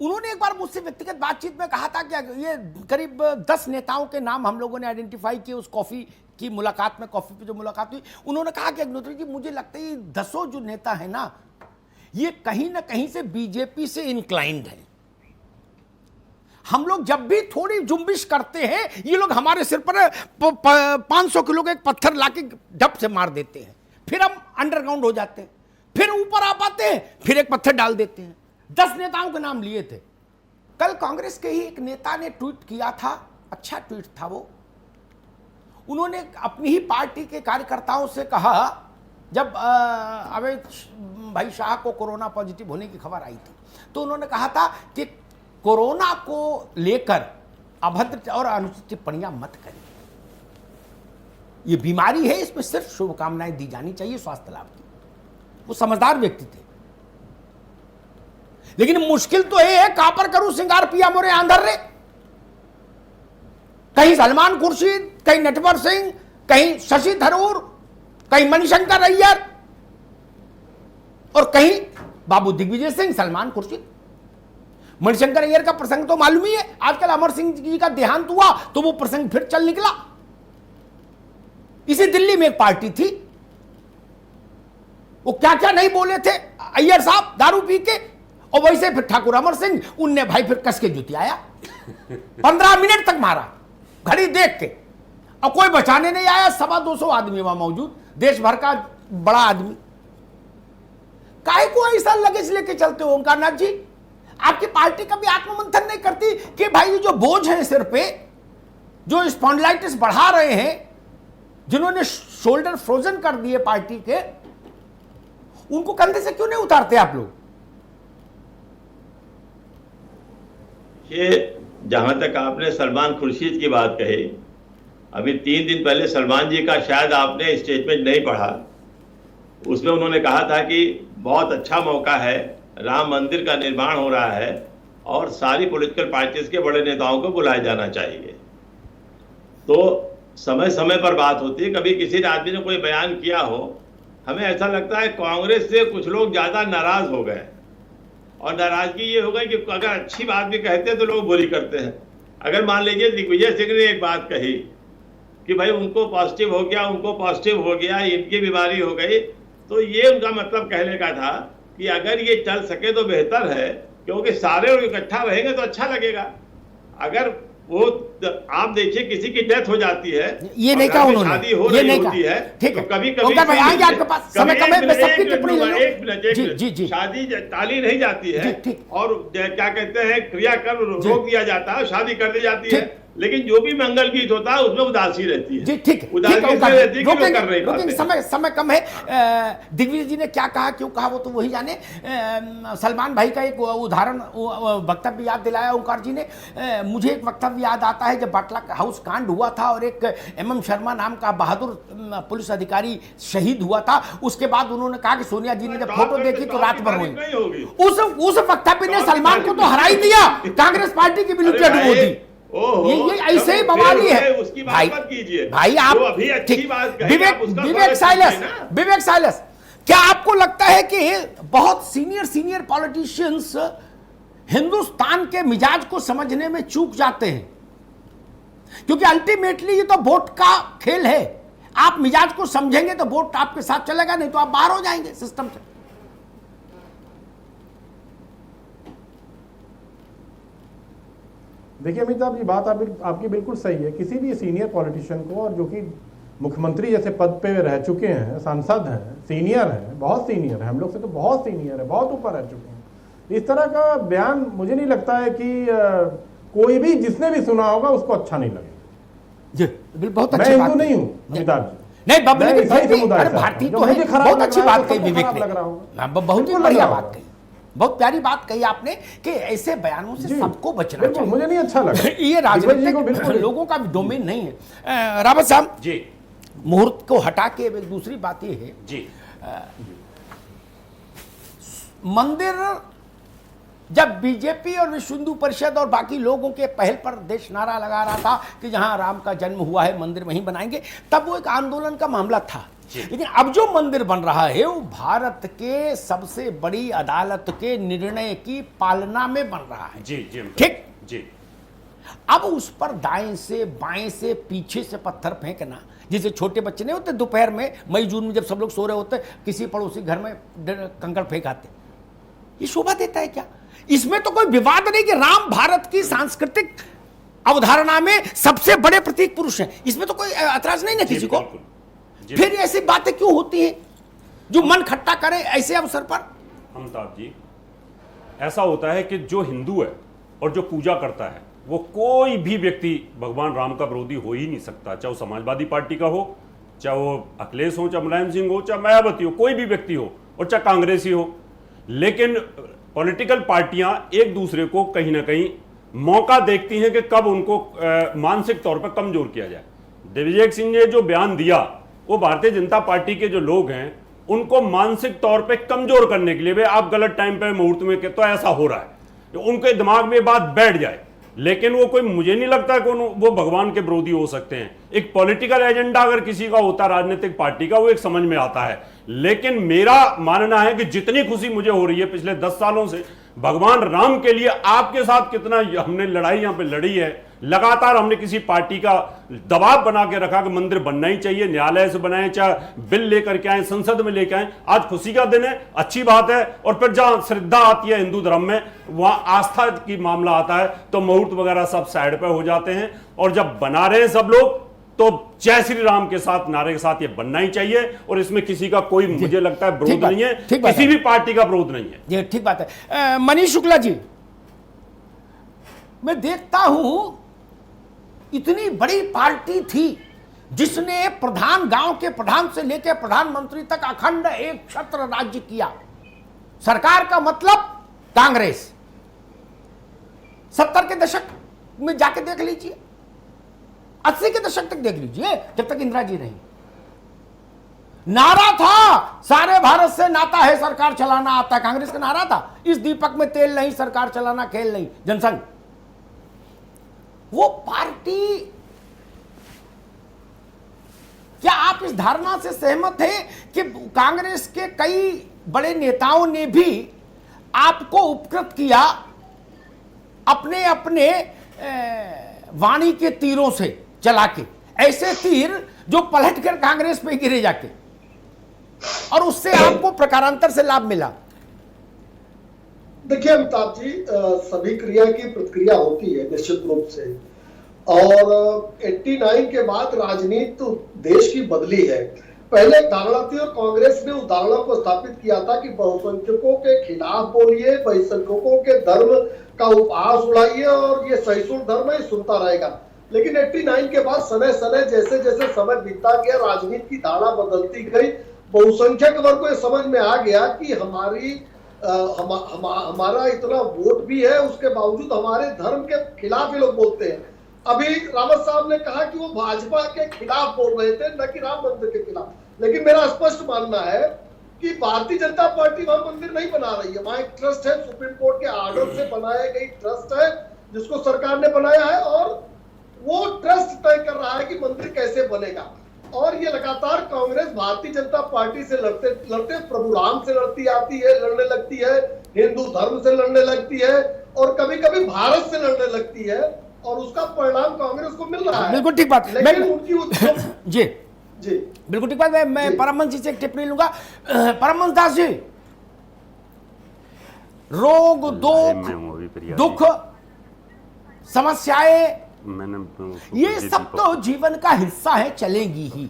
उन्होंने एक बार मुझसे व्यक्तिगत बातचीत में कहा था कि ये करीब 10 नेताओं के नाम हम लोगों ने आइडेंटिफाई किए उस कॉफी की मुलाकात में, कॉफी पे जो मुलाकात हुई। उन्होंने कहा कि अग्निहोत्री जी, मुझे लगता है ये 10 जो नेता है ना, ये कहीं ना कहीं से बीजेपी से इंक्लाइंड है। हम लोग जब भी थोड़ी जुम्बिश करते हैं, ये लोग हमारे सिर पर 500 किलो का एक पत्थर लाके ढप से मार देते हैं, फिर हम अंडरग्राउंड हो जाते हैं। फिर ऊपर आ पाते हैं, फिर एक पत्थर डाल देते हैं। 10 नेताओं के नाम लिए थे। कल कांग्रेस के ही एक नेता ने ट्वीट किया था, अच्छा ट्वीट था वो। उन्होंने अपनी ही पार्टी के कार्यकर्ताओं से कहा, जब अमित भाई शाह को कोरोना पॉजिटिव होने की खबर आई थी, तो उन्होंने कहा था कि कोरोना को लेकर अभद्र और अनुचित टिप्पणियां मत करिए, ये बीमारी है, इसमें सिर्फ शुभकामनाएं दी जानी चाहिए स्वास्थ्य लाभ की। वो समझदार व्यक्ति थे। लेकिन मुश्किल तो ये है, कहां पर करूं सिंगार पिया मोरे आंधर रे। कहीं सलमान खुर्शीद, कहीं नटवर सिंह, कहीं शशि थरूर, कहीं मणिशंकर अय्यर और कहीं बाबू दिग्विजय सिंह, सलमान खुर्शीद। मणिशंकर अय्यर का प्रसंग तो मालूम ही है, आजकल अमर सिंह जी का देहांत हुआ तो वो प्रसंग फिर चल निकला। इसी दिल्ली में एक पार्टी थी, वो क्या क्या नहीं बोले थे अय्यर साहब दारू पी के, और वैसे फिर ठाकुर अमर सिंह, उनने भाई फिर कस के जुतियाया। 15 मिनट तक मारा घड़ी देख के, और कोई बचाने नहीं आया। 250 आदमी वहां मौजूद, देश भर का बड़ा आदमी। काहे को ऐसा लगेज लेके चलते हो ओंकारनाथ जी? आपकी पार्टी कभी आत्ममंथन नहीं करती कि भाई जो बोझ है सिर पे, जो स्पॉन्डिलाइटिस बढ़ा रहे हैं, जिन्होंने शोल्डर फ्रोजन कर दिए पार्टी के, उनको कंधे से क्यों नहीं उतारते आप लोग? ये जहां तक आपने सलमान खुर्शीद की बात कही, अभी 3 दिन पहले सलमान जी का शायद आपने स्टेटमेंट नहीं पढ़ा, उसमें उन्होंने कहा था कि बहुत अच्छा मौका है, राम मंदिर का निर्माण हो रहा है और सारी पॉलिटिकल पार्टीज के बड़े नेताओं को बुलाया जाना चाहिए। तो समय समय पर बात होती है, कभी किसी आदमी ने कोई बयान किया हो, हमें ऐसा लगता है कांग्रेस से कुछ लोग ज्यादा नाराज हो गए, और नाराजगी ये हो गई कि अगर अच्छी बात भी कहते हैं तो लोग बुरी करते हैं। अगर मान लीजिए दिग्विजय सिंह ने एक बात कही कि भाई उनको पॉजिटिव हो गया, उनको पॉजिटिव हो गया, इनकी बीमारी हो गई, तो ये उनका मतलब कहने का था कि अगर ये चल सके तो बेहतर है, क्योंकि सारे लोग इकट्ठा रहेंगे तो अच्छा लगेगा। अगर वो आप देखिए किसी की डेथ हो जाती है, ये नहीं कहा उन्होंने, शादी हो ये रही नहीं होती कहा। है, ठीक है, तो कभी कभी आएंगे आपके पास, समय कम है, मैं सबकी टिप्पणी ले लूं। जी, जी, जी। शादी टाली नहीं जाती है, ठीक। और क्या कहते हैं क्रियाकर्म रोक दिया जाता है, शादी कर दी जाती है, लेकिन जो भी मंगल गीत होता है उसमें उदासी रहती है। जी ठीक है, उदासी इसलिए रहती है कि लोग कर नहीं पाते। समय कम है। दिग्विजय जी ने क्या कहा, क्यों कहा, वो तो वही जाने। सलमान भाई का एक उदाहरण वक्तव्य याद दिलाया ओंकार जी ने। मुझे एक वक्तव्य याद आता है, जब बाटला हाउस कांड हुआ था और एक MM शर्मा नाम का बहादुर पुलिस अधिकारी शहीद हुआ था, उसके बाद उन्होंने कहा कि सोनिया जी ने जब फोटो देखी तो रात भर हुई। उस वक्तव्य ने सलमान को तो हरा ही दिया, कांग्रेस पार्टी की बिल्कुल डुबो दी। ये ऐसे ही बवाली है। उसकी बात मत कीजिए भाई, आप अभी अच्छी बात कही, विवेक साइलस, क्या आपको लगता है कि बहुत सीनियर पॉलिटिशियंस हिंदुस्तान के मिजाज को समझने में चूक जाते हैं? क्योंकि अल्टीमेटली ये तो वोट का खेल है। आप मिजाज को समझेंगे तो वोट आपके साथ चलेगा, नहीं तो आप बाहर हो जाएंगे सिस्टम से। देखिए अमित साहब, ये बात आपकी बिल्कुल सही है। किसी भी सीनियर पॉलिटिशियन को, और जो कि मुख्यमंत्री जैसे पद पे रह चुके हैं, सांसद हैं, सीनियर हैं, बहुत सीनियर हैं, हम लोग से तो बहुत सीनियर है, बहुत ऊपर रह चुके हैं, इस तरह का बयान मुझे नहीं लगता है कि कोई भी जिसने भी सुना होगा उसको अच्छा नहीं लगेगा। बहुत मैं हिंदू नहीं हूँ अमिताभ जी, नहीं बाबू, भारतीय तो है, बहुत अच्छी बात कही विवेक ने, बहुत ही बढ़िया बात कही, बहुत प्यारी बात कही आपने कि ऐसे बयानों से सबको बचना चाहिए। मुझे नहीं अच्छा लगा। ये राजनीतिक लोगों का डोमेन नहीं है। रावत साहब जी, मुहूर्त को हटा के एक दूसरी बात ये है जी, मंदिर जब बीजेपी और विश्व हिंदू परिषद और बाकी लोगों के पहल पर देश नारा लगा रहा था कि जहां राम का जन्म हुआ है मंदिर वहीं बनाएंगे, तब वो एक आंदोलन का मामला था। लेकिन अब जो मंदिर बन रहा है वो भारत के सबसे बड़ी अदालत के निर्णय की पालना में बन रहा है। जी जी, ठीक जी। अब उस पर दाएं से बाएं से पीछे से पत्थर फेंकना, जैसे छोटे बच्चे नहीं होते दोपहर में मई जून में जब सब लोग सो रहे होते किसी पड़ोसी घर में कंकड़ फेंक आते, ये शोभा देता है क्या? इसमें तो कोई विवाद नहीं कि राम भारत की सांस्कृतिक अवधारणा में सबसे बड़े प्रतीक पुरुष हैं, इसमें तो कोई ऐतराज नहीं ना किसी को। फिर ऐसी बातें क्यों होती हैं? जो मन खट्टा करे ऐसे अवसर पर? अमिताभ जी, ऐसा होता है कि जो हिंदू है और जो पूजा करता है वो कोई भी व्यक्ति भगवान राम का विरोधी हो ही नहीं सकता, चाहे वो समाजवादी पार्टी का हो, चाहे वो अखिलेश हो, चाहे मुलायम सिंह हो, चाहे मायावती हो, कोई भी व्यक्ति हो, और चाहे कांग्रेसी हो। लेकिन पॉलिटिकल पार्टियां एक दूसरे को कहीं ना कहीं मौका देखती हैं कि कब उनको मानसिक तौर पर कमजोर किया जाए। दिग्विजय सिंह ने जो बयान दिया वो भारतीय जनता पार्टी के जो लोग हैं उनको मानसिक तौर पे कमजोर करने के लिए, भाई आप गलत टाइम पे मुहूर्त में, तो ऐसा हो रहा है, उनके दिमाग में बात बैठ जाए। लेकिन वो कोई, मुझे नहीं लगता कि वो भगवान के विरोधी हो सकते हैं। एक पॉलिटिकल एजेंडा अगर किसी का होता राजनीतिक पार्टी का, वो एक समझ में आता है। लेकिन मेरा मानना है कि जितनी खुशी मुझे हो रही है पिछले 10 सालों से भगवान राम के लिए, आपके साथ कितना हमने लड़ाई यहां पे लड़ी है, लगातार हमने किसी पार्टी का दबाव बना के रखा कि मंदिर बनना ही चाहिए, न्यायालय से बनाए, चाहे बिल लेकर के आए, संसद में लेकर आए। आज खुशी का दिन है, अच्छी बात है। और फिर जहां श्रद्धा आती है हिंदू धर्म में, वहां आस्था की मामला आता है तो मुहूर्त वगैरह सब साइड पे हो जाते हैं। और जब बना रहे हैं सब लोग, तो जय श्री राम के साथ, नारे के साथ ये बनना ही चाहिए। और इसमें किसी का कोई, मुझे लगता है, विरोध नहीं है, किसी भी पार्टी का विरोध नहीं है। ये ठीक बात है। मनीष शुक्ला जी, मैं देखता हूं इतनी बड़ी पार्टी थी जिसने प्रधान, गांव के प्रधान से लेकर प्रधानमंत्री तक अखंड एक छत्र राज्य किया। सरकार का मतलब कांग्रेस। 70 के दशक में जाके देख लीजिए, 80 के दशक तक देख लीजिए, जब तक इंदिरा जी रही, नारा था सारे भारत से नाता है, सरकार चलाना आता है। कांग्रेस का नारा था, इस दीपक में तेल नहीं, सरकार चलाना खेल नहीं, जनसंघ। वो पार्टी, क्या आप इस धारणा से सहमत हैं कि कांग्रेस के कई बड़े नेताओं ने भी आपको उपकृत किया अपने अपने वाणी के तीरों से चला के, ऐसे तीर जो पलटकर कांग्रेस पे गिरे जाके, और उससे आपको प्रकारांतर से लाभ मिला? देखिए अमिताभ जी, सभी क्रिया की प्रतिक्रिया होती है निश्चित रूप से। और 89 के बाद राजनीति तो देश की बदली है। पहले एक धारणा थी और कांग्रेस ने उस धारणा को स्थापित किया था कि बहुसंख्यकों के खिलाफ बोलिए, बहुसंख्यकों के धर्म का उपहास उड़ाइए और ये सहिष्णु धर्म है, सुनता रहेगा। लेकिन 89 के बाद समय समय जैसे जैसे समय बीतता गया, राजनीति की धारणा बदलती गई। बहुसंख्यक वर्ग को समझ में आ गया कि हमारा इतना वोट भी है, उसके बावजूद हमारे धर्म के खिलाफ ये लोग बोलते हैं। अभी रावत साहब ने कहा कि वो भाजपा के खिलाफ बोल रहे थे, न कि राम मंदिर के खिलाफ। लेकिन मेरा स्पष्ट मानना है कि भारतीय जनता पार्टी वहां मंदिर नहीं बना रही है। वहां एक ट्रस्ट है, सुप्रीम कोर्ट के आर्डर से बनाई गई ट्रस्ट है, जिसको सरकार ने बनाया है, और वो ट्रस्ट तय कर रहा है कि मंदिर कैसे बनेगा। और ये लगातार कांग्रेस भारतीय जनता पार्टी से लड़ते लड़ते प्रभु राम से लड़ती आती है, लड़ने लगती है, हिंदू धर्म से लड़ने लगती है, और कभी कभी भारत से लड़ने लगती है, और उसका परिणाम कांग्रेस को मिल रहा है। बिल्कुल ठीक बात। लेकिन उनकी जी जी बिल्कुल ठीक बात। मैं परमहंस जी से एक टिप्पणी लूंगा। परमहंस दास जी, रोग, दुख, समस्याएं, ये सब तो जीवन का हिस्सा है, चलेंगी ही।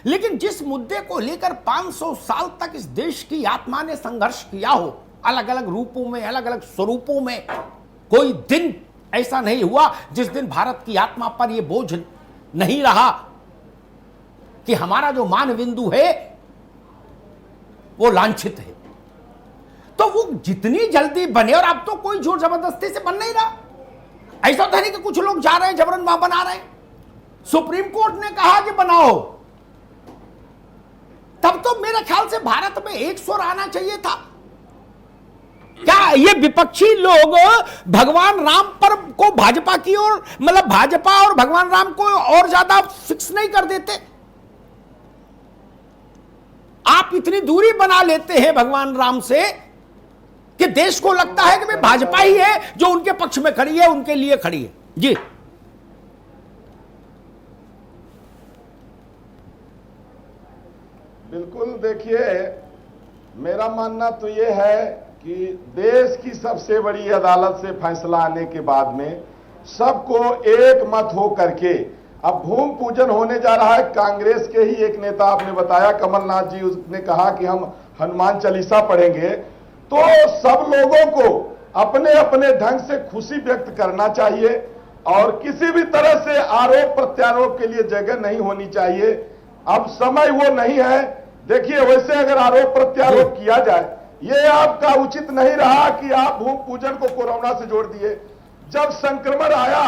लेकिन जिस मुद्दे को लेकर 500 साल तक इस देश की आत्मा ने संघर्ष किया हो, अलग अलग रूपों में, अलग अलग स्वरूपों में, कोई दिन ऐसा नहीं हुआ जिस दिन भारत की आत्मा पर यह बोझ नहीं रहा कि हमारा जो मान बिंदु है वो लांछित है। तो वो जितनी जल्दी बने, और अब तो कोई जोर जबरदस्ती से बन नहीं रहा। ऐसा तो नहीं कि कुछ लोग जा रहे हैं जबरन वहां बना रहे हैं। सुप्रीम कोर्ट ने कहा कि बनाओ, तब तो मेरे ख्याल से भारत में एक स्वर आना चाहिए था। क्या ये विपक्षी लोग भगवान राम पर को भाजपा की ओर, मतलब भाजपा और भगवान राम को और ज्यादा फिक्स नहीं कर देते? आप इतनी दूरी बना लेते हैं भगवान राम से कि देश को लगता है कि भाजपा ही है जो उनके पक्ष में खड़ी है, उनके लिए खड़ी है। जी बिल्कुल। देखिए, मेरा मानना तो यह है कि देश की सबसे बड़ी अदालत से फैसला आने के बाद में सबको एक मत हो करके अब भूमि पूजन होने जा रहा है। कांग्रेस के ही एक नेता आपने बताया, कमलनाथ जी, उसने कहा कि हम हनुमान चालीसा पढ़ेंगे। तो सब लोगों को अपने अपने ढंग से खुशी व्यक्त करना चाहिए और किसी भी तरह से आरोप प्रत्यारोप के लिए जगह नहीं होनी चाहिए। अब समय वो नहीं है। देखिए, वैसे अगर आरोप प्रत्यारोप किया जाए, ये आपका उचित नहीं रहा कि आप भूमि पूजन को कोरोना से जोड़ दिए। जब संक्रमण आया,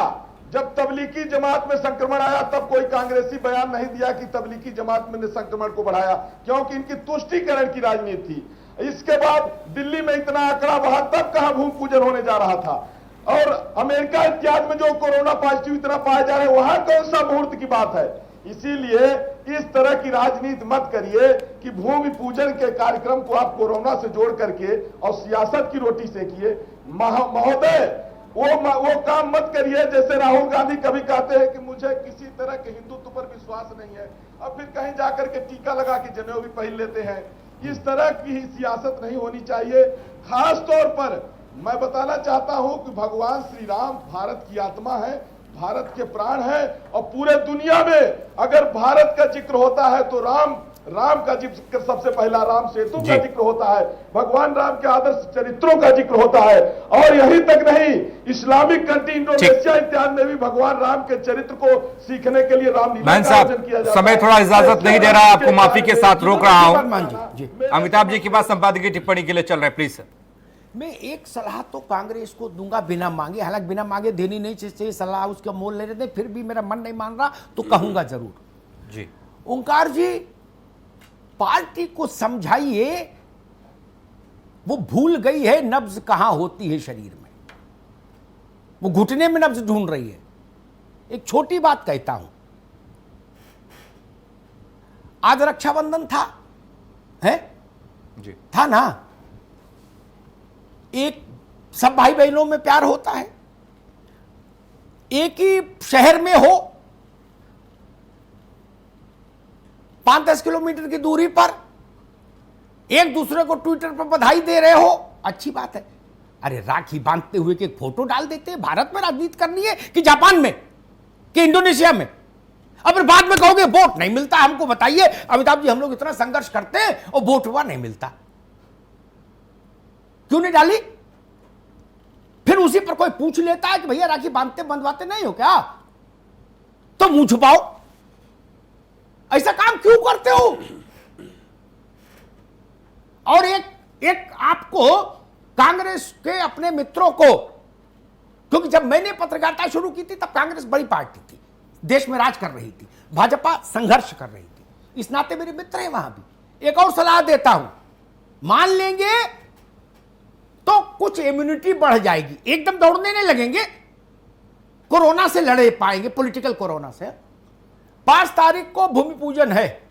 जब तबलीगी जमात में संक्रमण आया, तब कोई कांग्रेसी बयान नहीं दिया कि तबलीगी जमात में संक्रमण को बढ़ाया, क्योंकि इनकी तुष्टीकरण की राजनीति थी। इसके बाद दिल्ली में इतना आंकड़ा बढ़ा, तब कहां भूमि पूजन होने जा रहा था। और अमेरिका इत्यादि में जो कोरोना पॉजिटिव इतना पाए जा रहे हैं, वहां कौन सा मुहूर्त की बात है। इसीलिए इस तरह की राजनीति मत करिए कि भूमि पूजन के कार्यक्रम को आप कोरोना से जोड़ करके और सियासत की रोटी सेकिए। महोदय, वो काम मत करिए जैसे राहुल गांधी कभी कहते हैं कि मुझे किसी तरह के हिंदुत्व पर विश्वास नहीं है, अब फिर कहीं जाकर के टीका लगा के जनेऊ भी पहन लेते हैं। इस तरह की सियासत नहीं होनी चाहिए। खास तौर पर मैं बताना चाहता हूं कि भगवान श्री राम भारत की आत्मा है, भारत के प्राण है, और पूरे दुनिया में अगर भारत का जिक्र होता है तो राम का जिक्र सबसे पहला, राम सेतु का जिक्र होता है, भगवान राम के आदर्श चरित्रों का जिक्र होता है। और यही तक नहीं, इस्लामिक कंट्री इंडोनेशिया इत्यादि में भी भगवान राम के चरित्र को सीखने के लिए रामलीला का आयोजन किया जाता है। समय थोड़ा इजाजत नहीं दे रहा, आपको माफी के साथ रोक रहा हूं। अमिताभ जी के पास संपादकीय टिप्पणी के लिए चल रहे, प्लीज सर। मैं एक सलाह तो कांग्रेस को दूंगा बिना मांगे, हालांकि बिना मांगे देनी नहीं चाहिए सलाह, उसका मोल ले रहे थे, फिर भी मेरा मन नहीं मान रहा तो कहूंगा जरूर। जी ओंकार जी, पार्टी को समझाइए, वो भूल गई है नब्ज कहां होती है शरीर में, वो घुटने में नब्ज ढूंढ रही है। एक छोटी बात कहता हूं, आज रक्षाबंधन था, है जी, था ना। एक सब भाई बहनों में प्यार होता है, एक ही शहर में हो, 5-10 किलोमीटर की दूरी पर एक दूसरे को ट्विटर पर बधाई दे रहे हो, अच्छी बात है। अरे राखी बांधते हुए की एक फोटो डाल देते हैं। भारत में राजनीति करनी है कि जापान में कि इंडोनेशिया में? अब बाद में कहोगे वोट नहीं मिलता, हमको बताइए अमिताभ जी, हम लोग इतना संघर्ष करते हैं और वोट हुआ नहीं मिलता, क्यों नहीं डाली? फिर उसी पर कोई पूछ लेता है कि भैया राखी बांधते बंधवाते नहीं हो क्या, तो मुंह छुपाओ। ऐसा काम क्यों करते हो? और एक आपको कांग्रेस के अपने मित्रों को, क्योंकि जब मैंने पत्रकारिता शुरू की थी तब कांग्रेस बड़ी पार्टी थी, देश में राज कर रही थी, भाजपा संघर्ष कर रही थी, इस नाते मेरे मित्र हैं वहां भी। एक और सलाह देता हूं, मान लेंगे तो कुछ इम्यूनिटी बढ़ जाएगी, एकदम दौड़ने नहीं लगेंगे, कोरोना से लड़े पाएंगे, पॉलिटिकल कोरोना से। 5 तारीख को भूमि पूजन है,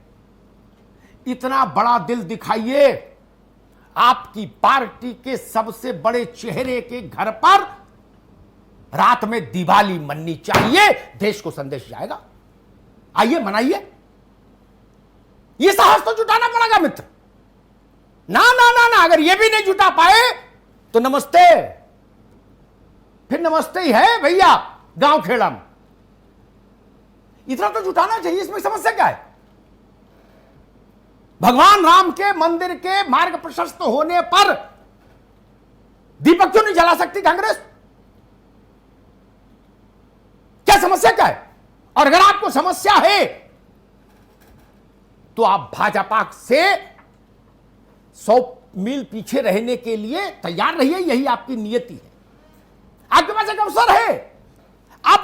इतना बड़ा दिल दिखाइए, आपकी पार्टी के सबसे बड़े चेहरे के घर पर रात में दिवाली मननी चाहिए, देश को संदेश जाएगा। आइए मनाइए, यह साहस तो जुटाना पड़ेगा मित्र। ना ना ना ना, अगर यह भी नहीं जुटा पाए तो नमस्ते, फिर नमस्ते ही है भैया गांव खेड़ा में। इतना तो जुटाना चाहिए, इसमें समस्या क्या है? भगवान राम के मंदिर के मार्ग प्रशस्त होने पर दीपक क्यों नहीं जला सकती कांग्रेस? क्या समस्या क्या है? और अगर आपको समस्या है तो आप भाजपा से 100 मील पीछे रहने के लिए तैयार रहिए, यही आपकी नियति है। आपके पास एक अवसर है,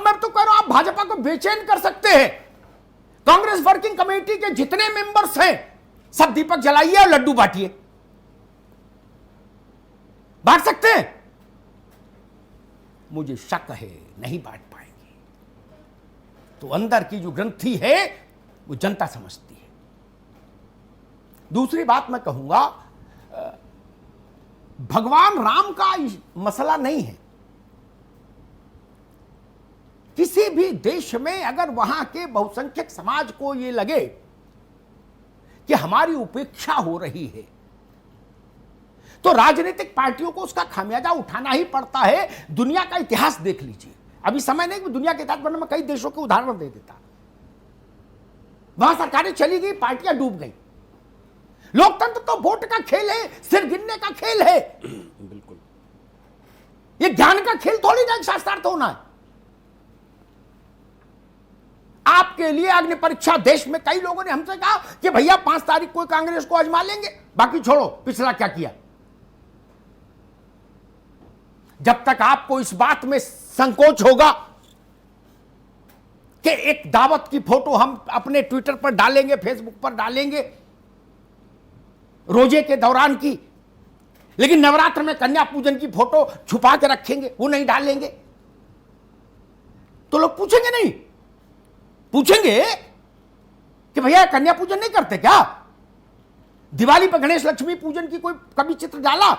मैं तो कह रहा हूं, आप भाजपा को बेचैन कर सकते हैं। कांग्रेस वर्किंग कमेटी के जितने मेंबर्स हैं सब दीपक जलाइए और लड्डू बांटिए, बांट सकते हैं। मुझे शक है नहीं बांट पाएंगे, तो अंदर की जो ग्रंथि है वो जनता समझती है। दूसरी बात मैं कहूंगा, भगवान राम का मसला नहीं है। किसी भी देश में अगर वहां के बहुसंख्यक समाज को यह लगे कि हमारी उपेक्षा हो रही है, तो राजनीतिक पार्टियों को उसका खामियाजा उठाना ही पड़ता है। दुनिया का इतिहास देख लीजिए, अभी समय नहीं कि दुनिया के इतिहास में कई देशों के उदाहरण दे देता। वहां सरकारें चली गई, पार्टियां डूब गई। लोकतंत्र तो वोट का खेल है, सिर गिनने का खेल है। बिल्कुल, ये ज्ञान का खेल थोड़ी ना शास्त्रार्थ होना है। आपके लिए अग्नि परीक्षा, देश में कई लोगों ने हमसे कहा कि भैया 5 तारीख को कांग्रेस को आजमा लेंगे, बाकी छोड़ो पिछला क्या किया। जब तक आपको इस बात में संकोच होगा कि एक दावत की फोटो हम अपने ट्विटर पर डालेंगे, फेसबुक पर डालेंगे रोजे के दौरान की, लेकिन नवरात्र में कन्या पूजन की फोटो छुपा के रखेंगे, वो नहीं डालेंगे, तो लोग पूछेंगे नहीं, पूछेंगे कि भैया कन्या पूजन नहीं करते क्या? दिवाली पर गणेश लक्ष्मी पूजन की कोई कभी चित्र डाला?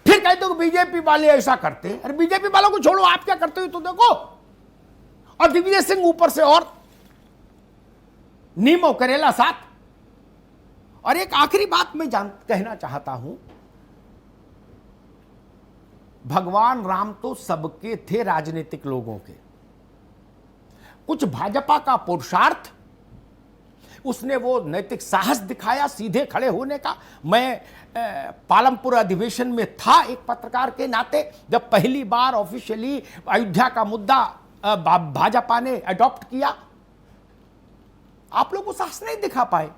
फिर कहते हो बीजेपी वाले ऐसा करते हैं। अरे बीजेपी वालों को छोड़ो, आप क्या करते हो तो देखो। और दिग्विजय सिंह ऊपर से और नीमो करेला साथ। और एक आखिरी बात मैं कहना चाहता हूं, भगवान राम तो सबके थे, राजनीतिक लोगों के। कुछ भाजपा का पुरुषार्थ, उसने वो नैतिक साहस दिखाया सीधे खड़े होने का। मैं पालमपुर अधिवेशन में था एक पत्रकार के नाते, जब पहली बार ऑफिशियली अयोध्या का मुद्दा भाजपा ने अडॉप्ट किया। आप लोग वो साहस नहीं दिखा पाए,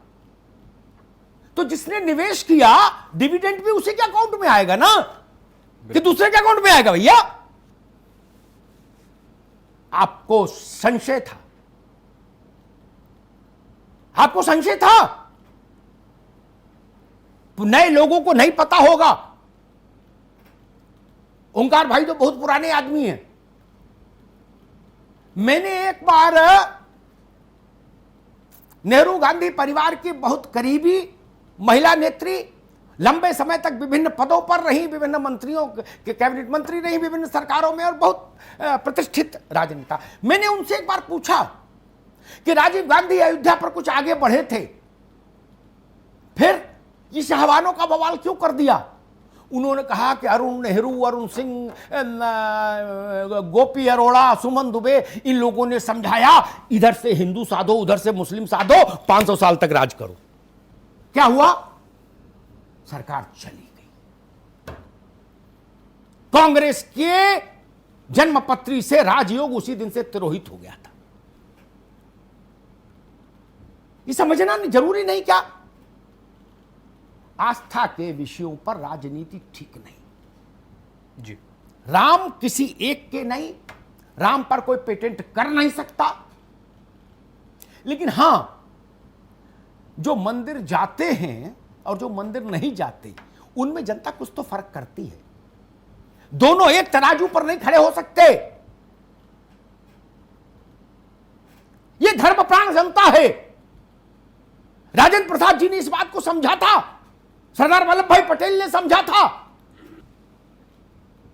तो जिसने निवेश किया डिविडेंड भी उसी के अकाउंट में आएगा ना, कि दूसरे के अकाउंट में आएगा भैया? आपको संशय था, आपको संशय था, नए लोगों को नहीं पता होगा। ओंकार भाई तो बहुत पुराने आदमी हैं। मैंने एक बार नेहरू गांधी परिवार की बहुत करीबी महिला नेत्री, लंबे समय तक विभिन्न पदों पर रही, विभिन्न मंत्रियों के कैबिनेट मंत्री रही विभिन्न सरकारों में, और बहुत प्रतिष्ठित राजनेता। मैंने उनसे एक बार पूछा कि राजीव गांधी अयोध्या पर कुछ आगे बढ़े थे, फिर ये शाहवानों का बवाल क्यों कर दिया? उन्होंने कहा कि अरुण नेहरू, अरुण सिंह, गोपी अरोड़ा, सुमन दुबे, इन लोगों ने समझाया इधर से हिंदू साधो, उधर से मुस्लिम साधो, 500 साल तक राज करो। क्या हुआ? सरकार चली गई। कांग्रेस के जन्मपत्री से राजयोग उसी दिन से तिरोहित हो गया था। ये समझना जरूरी नहीं क्या? आस्था के विषयों पर राजनीति ठीक नहीं जी। राम किसी एक के नहीं, राम पर कोई पेटेंट कर नहीं सकता, लेकिन हां, जो मंदिर जाते हैं और जो मंदिर नहीं जाते, उनमें जनता कुछ तो फर्क करती है। दोनों एक तराजू पर नहीं खड़े हो सकते। यह धर्मप्राण जनता है। राजेंद्र प्रसाद जी ने इस बात को समझा था, सरदार वल्लभ भाई पटेल ने समझा था।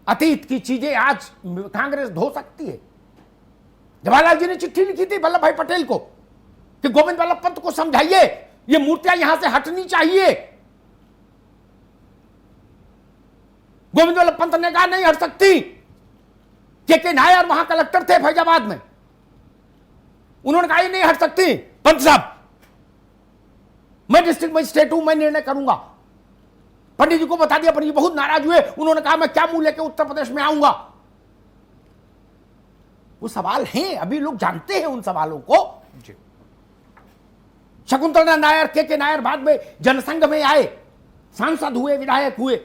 अतीत की चीजें आज कांग्रेस धो सकती है। जवाहरलाल जी ने चिट्ठी लिखी थी वल्लभ भाई पटेल को कि गोविंद वल्लभ पंत को समझाइए, ये मूर्तियां यहां से हटनी चाहिए। गोविंद वल्लभ पंत ने कहा नहीं हट सकती। के नायर वहां कलेक्टर थे फैजाबाद में, उन्होंने कहा ये नहीं हट सकती। पंत साहब, मैं डिस्ट्रिक्ट मजिस्ट्रेट हूं, मैं निर्णय करूंगा। पंडित जी को बता दिया, पंडित जी बहुत नाराज हुए। उन्होंने कहा मैं क्या मुंह लेके उत्तर प्रदेश में आऊंगा। वो सवाल हैं, अभी लोग जानते हैं उन सवालों को। शकुंतला नायर, के नायर बाद में जनसंघ में आए, सांसद हुए, विधायक हुए,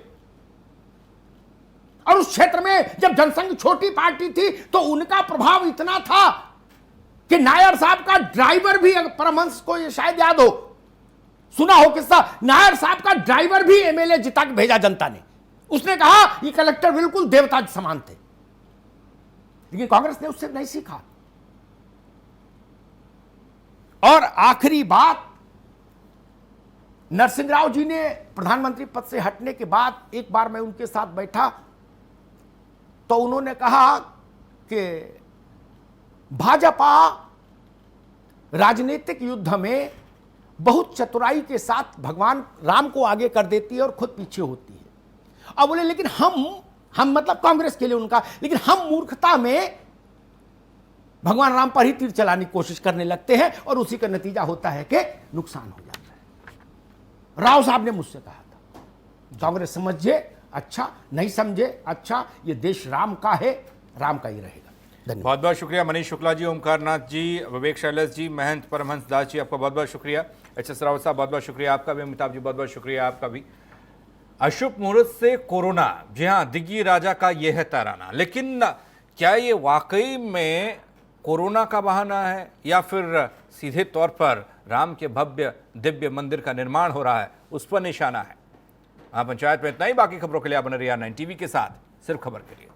और उस क्षेत्र में जब जनसंघ छोटी पार्टी थी तो उनका प्रभाव इतना था कि नायर साहब का ड्राइवर भी, परमहंस को ये शायद याद हो, सुना हो किस्सा, नायर साहब का ड्राइवर भी एमएलए जिता के भेजा जनता ने। उसने कहा ये कलेक्टर बिल्कुल देवता समान थे। लेकिन कांग्रेस ने उससे नहीं सीखा। और आखिरी बात, नरसिंह राव जी ने प्रधानमंत्री पद से हटने के बाद एक बार मैं उनके साथ बैठा तो उन्होंने कहा कि भाजपा राजनीतिक युद्ध में बहुत चतुराई के साथ भगवान राम को आगे कर देती है और खुद पीछे होती है। अब बोले लेकिन हम मतलब कांग्रेस के लिए उनका, लेकिन हम मूर्खता में भगवान राम पर ही तीर चलाने की कोशिश करने लगते हैं और उसी का नतीजा होता है कि नुकसान हो जाता है। राव साहब ने मुझसे कहा था, कांग्रेस समझे अच्छा, नहीं समझे अच्छा, ये देश राम का है, राम का ही रहेगा। धन्यवाद। बहुत बहुत शुक्रिया मनीष शुक्ला जी, ओमकार नाथ जी, विवेक शैलेश जी, महंत परमहंस दास जी, आपका बहुत बहुत शुक्रिया। एच.एस. रावत साहब बहुत बहुत शुक्रिया आपका भी, अमिताभ जी बहुत बहुत शुक्रिया आपका भी। अशुभ मुहूर्त से कोरोना, जी हाँ, दिग्गी राजा का यह है तराना। लेकिन क्या ये वाकई में कोरोना का बहाना है या फिर सीधे तौर पर राम के भव्य दिव्य मंदिर का निर्माण हो रहा है, उस पर निशाना है। पंचायत में इतना ही। बाकी खबरों के लिए आप बने रहिए 9 टीवी के साथ, सिर्फ खबर के लिए।